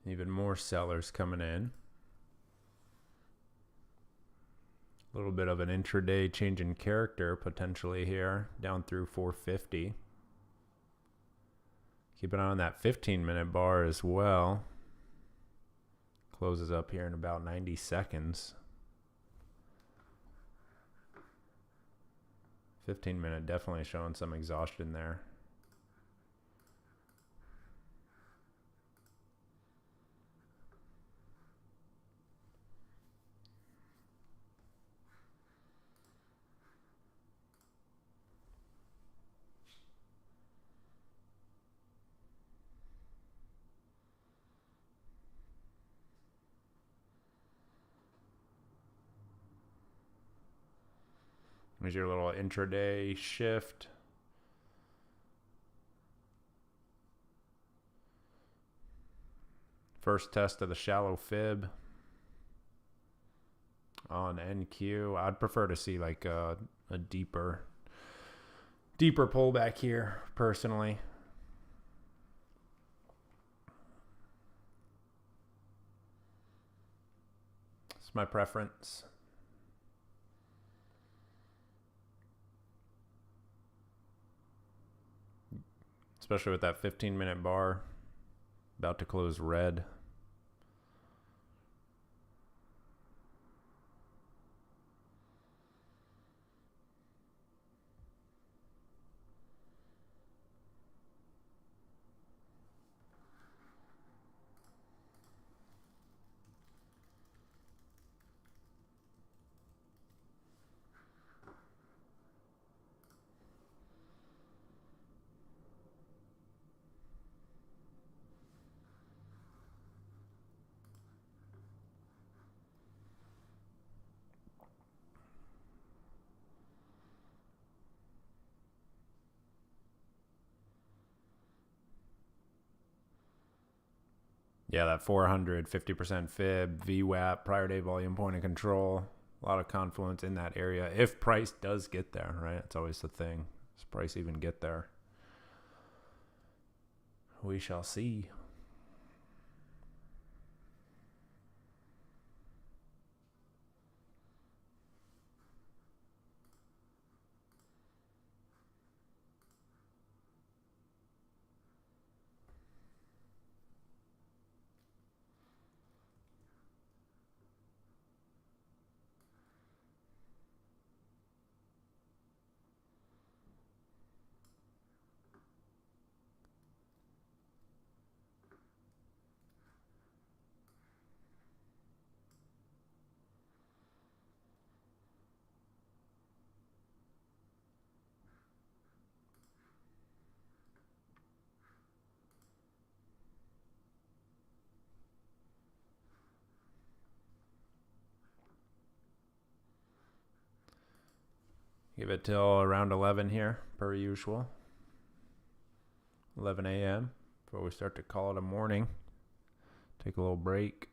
Even more sellers coming in. A little bit of an intraday change in character potentially here, down through 450. Keep an eye on that 15-minute bar as well. Closes up here in about 90 seconds. 15-minute definitely showing some exhaustion there. Here's your little intraday shift. First test of the shallow fib on NQ. I'd prefer to see like a deeper pullback here, personally. It's my preference. Especially with that 15-minute bar about to close red. Yeah, that 400, 50% fib, VWAP, prior day volume point of control. A lot of confluence in that area. If price does get there, right? It's always the thing. Does price even get there? We shall see. Give it till around 11 here, per usual. 11 a.m. before we start to call it a morning. Take a little break.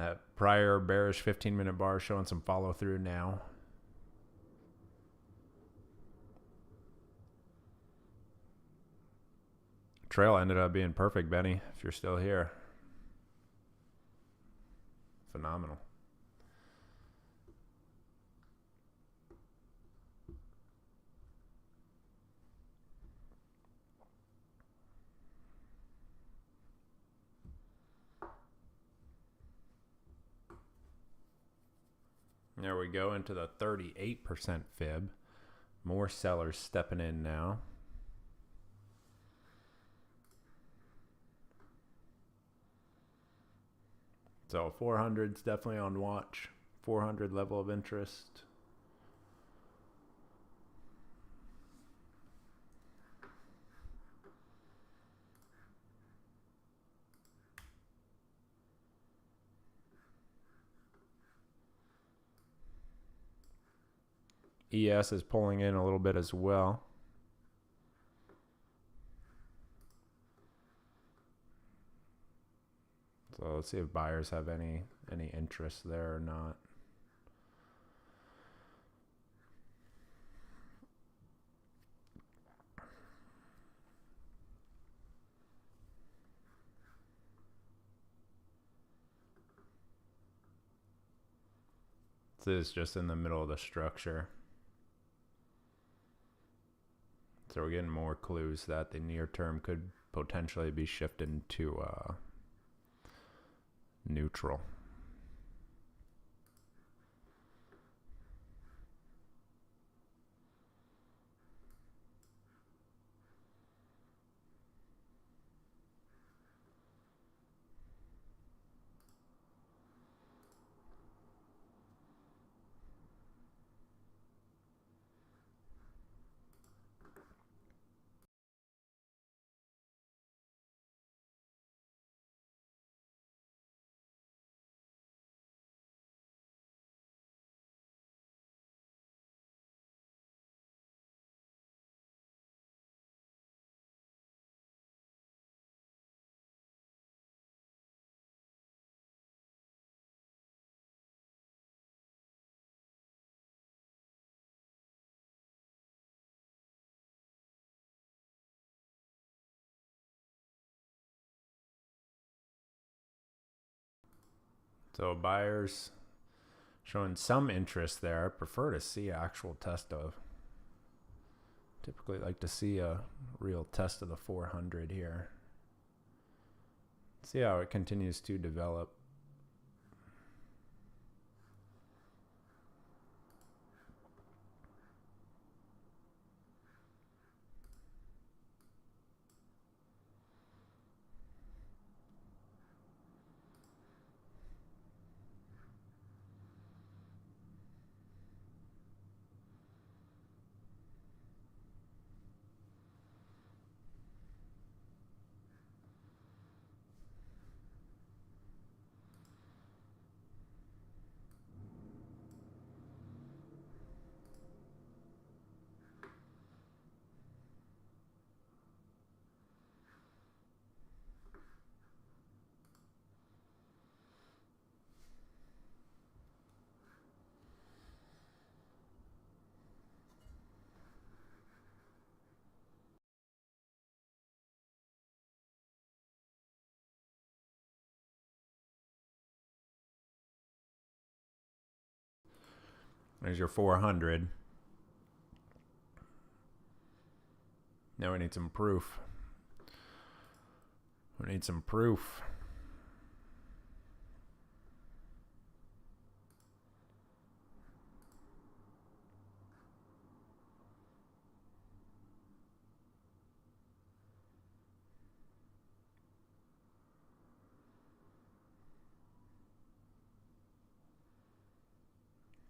That prior bearish 15-minute bar showing some follow through now. Trail ended up being perfect, Benny, if you're still here. Phenomenal. There we go into the 38% fib. More sellers stepping in now. So 400's definitely on watch. 400 level of interest. ES is pulling in a little bit as well. So let's see if buyers have any interest there or not. This is just in the middle of the structure. So we're getting more clues that the near term could potentially be shifting to neutral. So buyers showing some interest there. I prefer to see an actual test of. Typically like to see a real test of the 400 here. See how it continues to develop. There's your 400. Now we need some proof. We need some proof.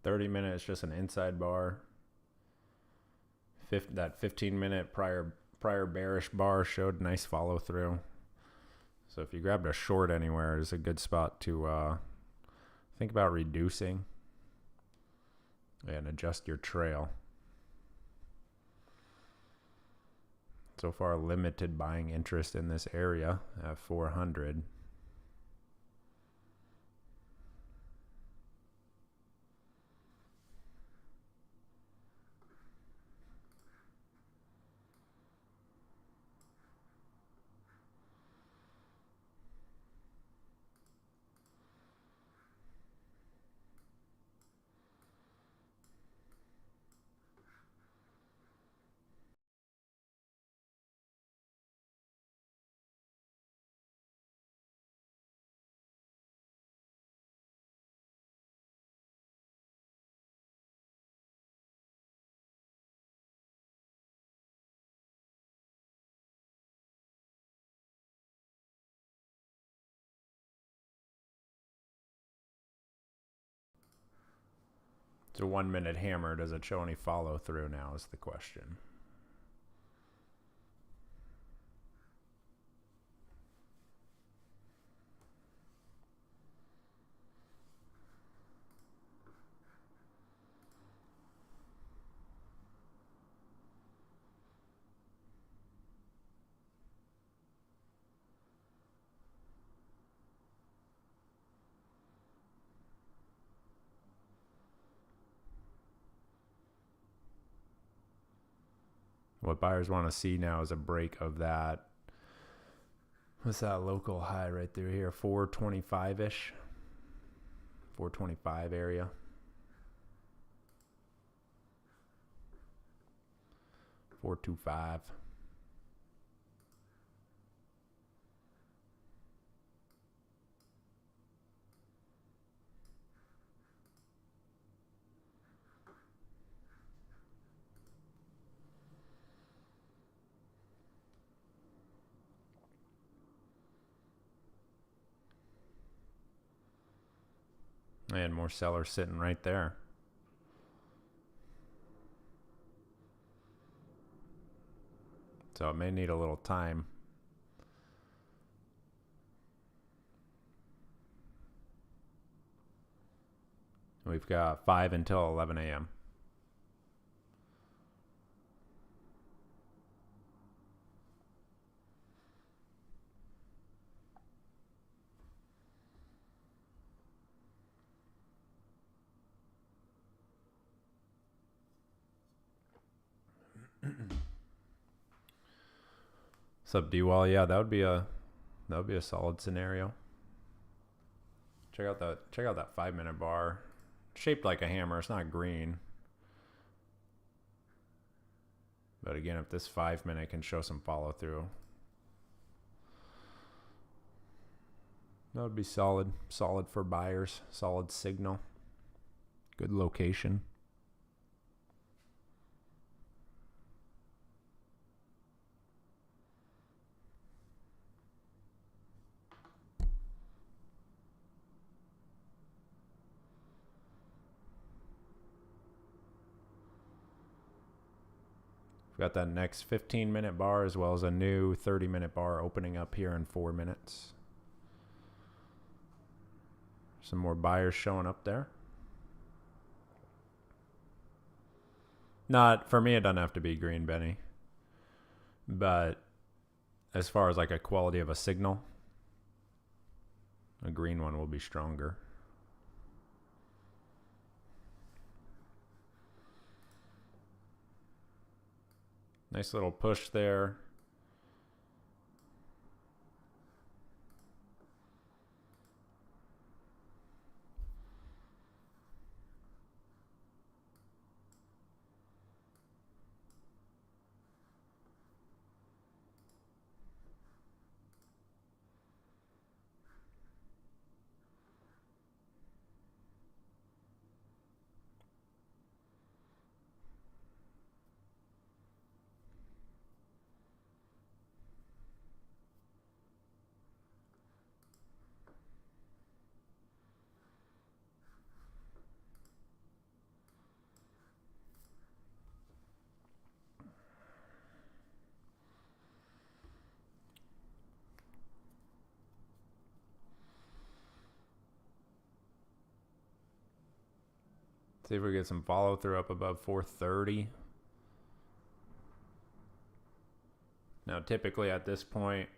$30 just an inside bar. That 15-minute prior bearish bar showed nice follow through. So if you grabbed a short anywhere, it's a good spot to think about reducing and adjust your trail. So far, limited buying interest in this area at 400. It's a 1 minute hammer. Does it show any follow through now is the question. What buyers want to see now is a break of that. What's that local high right through here? 425-ish. 425 area. $425. And more sellers sitting right there. So it may need a little time. We've got 5 until 11 a.m. What's up, D-Wall? Yeah, that would be a solid scenario. Check out that 5 minute bar. Shaped like a hammer. It's not green. But again, if this 5 minute can show some follow through, that would be solid. Solid for buyers. Solid signal. Good location. Got that next 15-minute bar as well as a new 30-minute bar opening up here in 4 minutes. Some more buyers showing up there. Not for me, it doesn't have to be green, Benny. But as far as like a quality of a signal, a green one will be stronger. Nice little push there. See if we get some follow through up above 430. Now, typically at this point,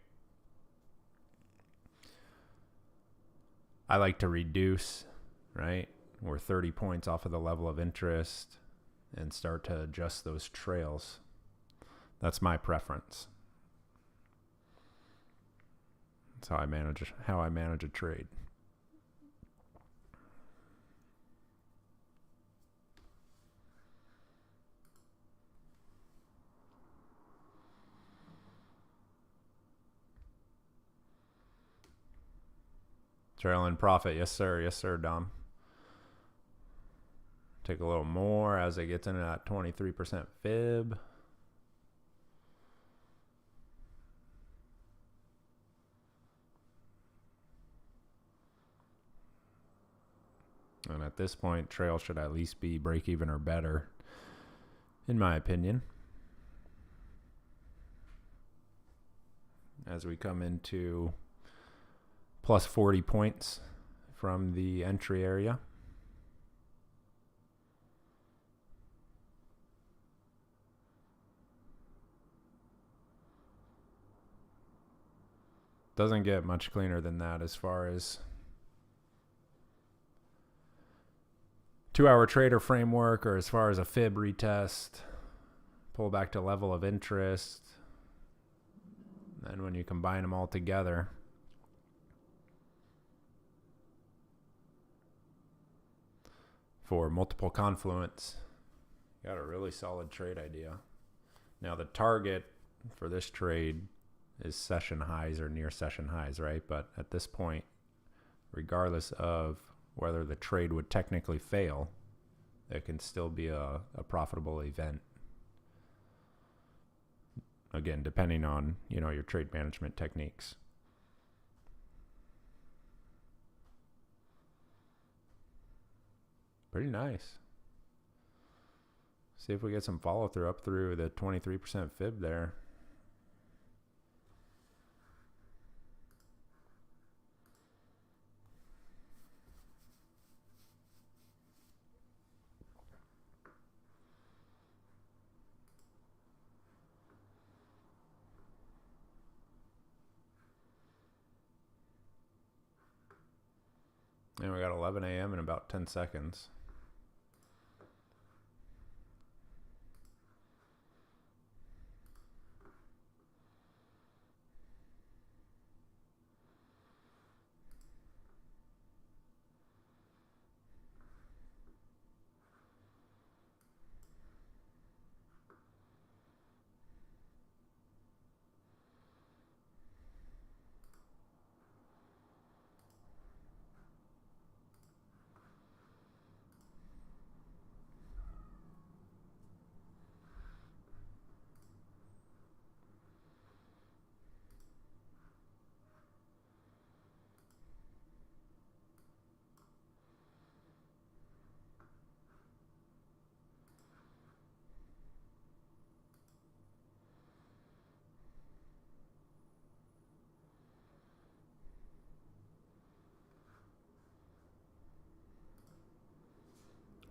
I like to reduce, right? We're 30 points off of the level of interest and start to adjust those trails. That's my preference. That's how I manage a trade. Trailing profit. Yes, sir. Yes, sir, Dom. Take a little more as it gets into that 23% fib. And at this point, trail should at least be break even or better, in my opinion. As we come into plus 40 points from the entry area. Doesn't get much cleaner than that as far as 2-hour trader framework, or as far as a fib retest, pull back to level of interest. And when you combine them all together, for multiple confluence, you got a really solid trade idea. Now the target for this trade is session highs or near session highs, right? But at this point, regardless of whether the trade would technically fail, it can still be a profitable event. Again, depending on, your trade management techniques. Pretty nice. See if we get some follow through up through the 23% fib there. And we got 11 a.m. in about 10 seconds.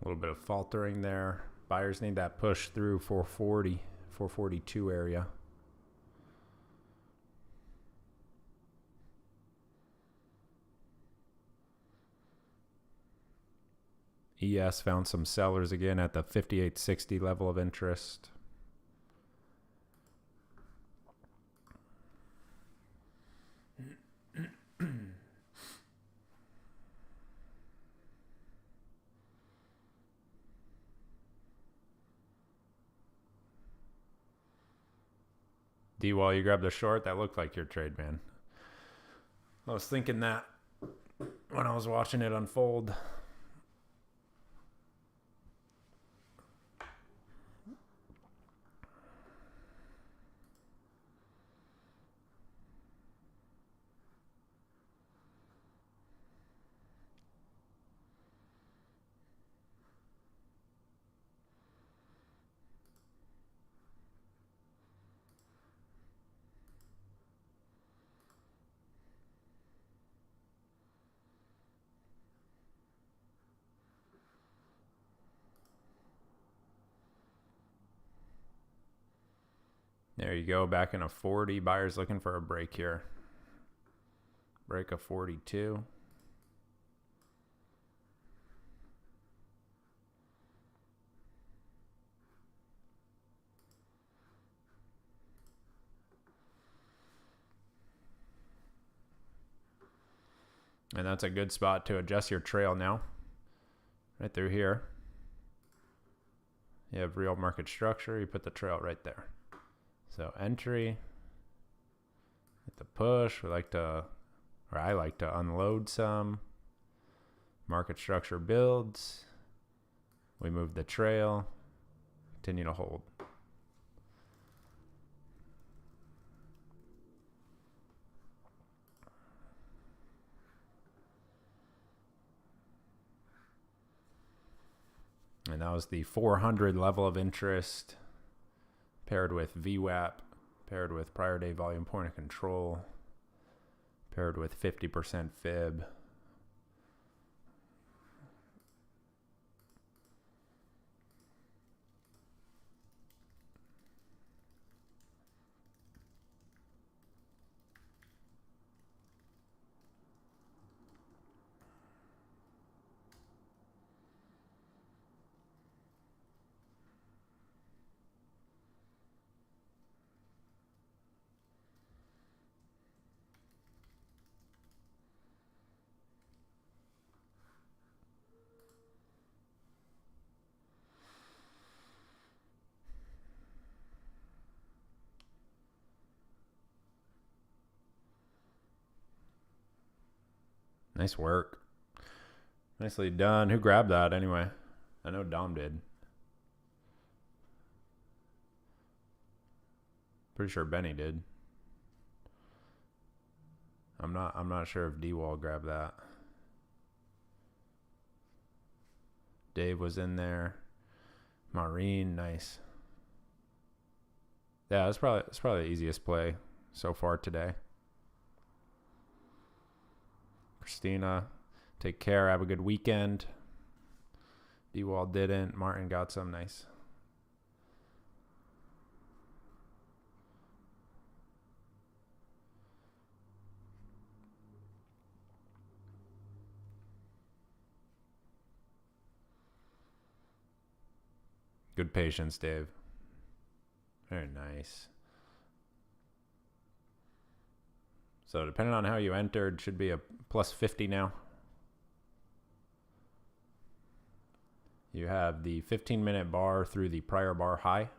A little bit of faltering there. Buyers need that push through 440, 442 area. ES found some sellers again at the 5860 level of interest. D-Wall, you grabbed the short? That looked like your trade, man. I was thinking that when I was watching it unfold. There you go, back in a 40. Buyers looking for a break here. Break of 42. And that's a good spot to adjust your trail now. Right through here. You have real market structure. You put the trail right there. So entry, hit the push. I like to unload some. Market structure builds. We move the trail. Continue to hold. And that was the 400 level of interest paired with VWAP, paired with prior day volume point of control, paired with 50% fib. Nice work. Nicely done. Who grabbed that anyway? I know Dom did. Pretty sure Benny did. I'm not sure if D-Wall grabbed that. Dave was in there. Maureen, nice. Yeah, that's probably the easiest play so far today. Christina, take care. Have a good weekend. D-Wall didn't. Martin got some. Nice. Good patience, Dave. Very nice. So depending on how you entered, should be a plus 50 now. You have the 15-minute bar through the prior bar high.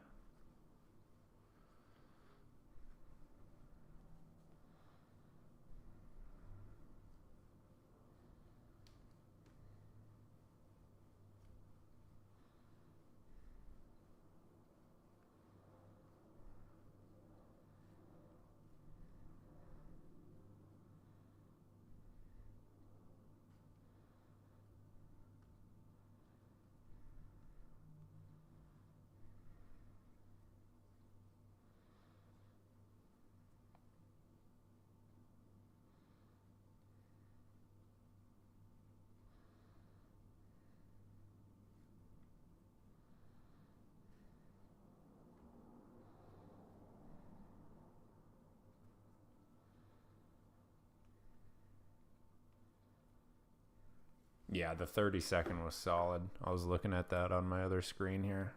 Yeah, the 30-second was solid. I was looking at that on my other screen here.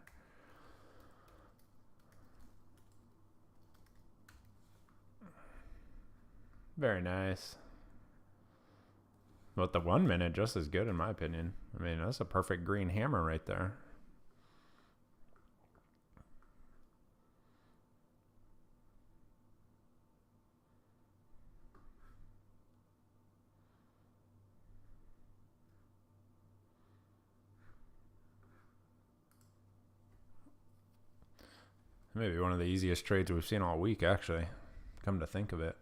Very nice. But the 1 minute just as good in my opinion. I mean, that's a perfect green hammer right there. Maybe one of the easiest trades we've seen all week, actually. Come to think of it.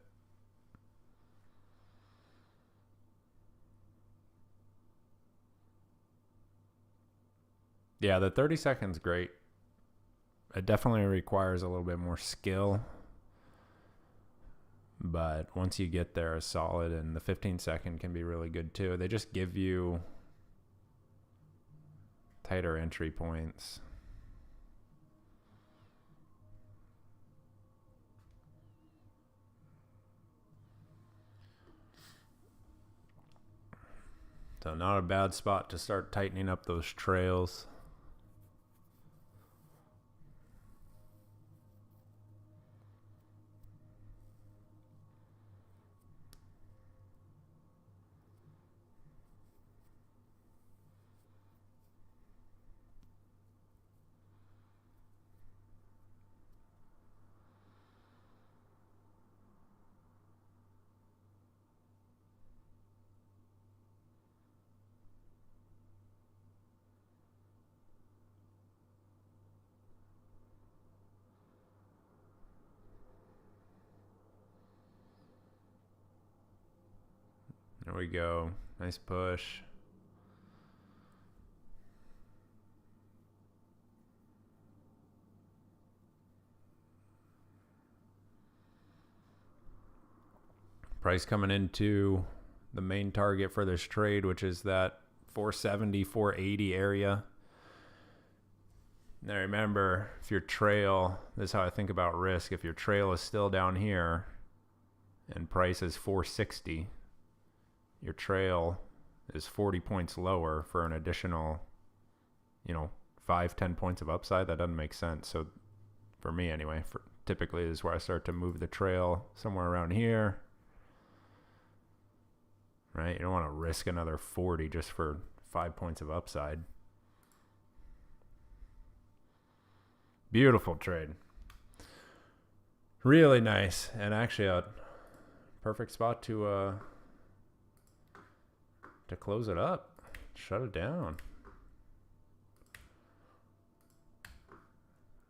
Yeah, the 30 seconds great. It definitely requires a little bit more skill. But once you get there, it's solid. And the 15-second can be really good too. They just give you tighter entry points. So not a bad spot to start tightening up those trails. There we go. Nice push. Price coming into the main target for this trade, which is that 470, 480 area. Now remember, if your trail, this is how I think about risk. If your trail is still down here and price is 460, your trail is 40 points lower for an additional, 5-10 points of upside. That doesn't make sense. So for me anyway, typically this is where I start to move the trail somewhere around here. Right? You don't want to risk another 40 just for 5 points of upside. Beautiful trade. Really nice. And actually a perfect spot to close it up. Shut it down.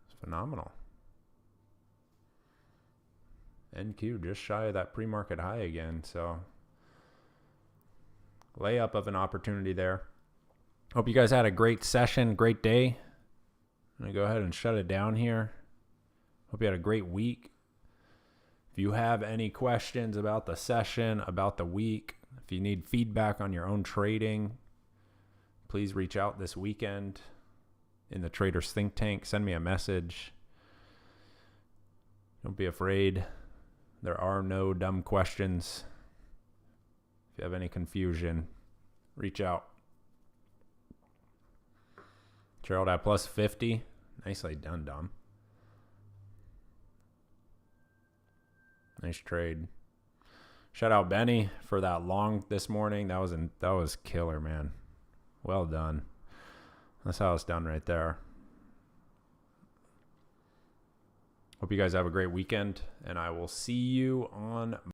It's phenomenal. NQ just shy of that pre-market high again. So layup of an opportunity there. Hope you guys had a great session, great day. I'm going to go ahead and shut it down here. Hope you had a great week. If you have any questions about the session, about the week, if you need feedback on your own trading, please reach out this weekend in the Traders Think Tank. Send me a message. Don't be afraid. There are no dumb questions. If you have any confusion, reach out. Trailed at plus 50. Nicely done, Dom. Nice trade. Shout out Benny for that long this morning. That was killer, man. Well done. That's how it's done right there. Hope you guys have a great weekend, and I will see you on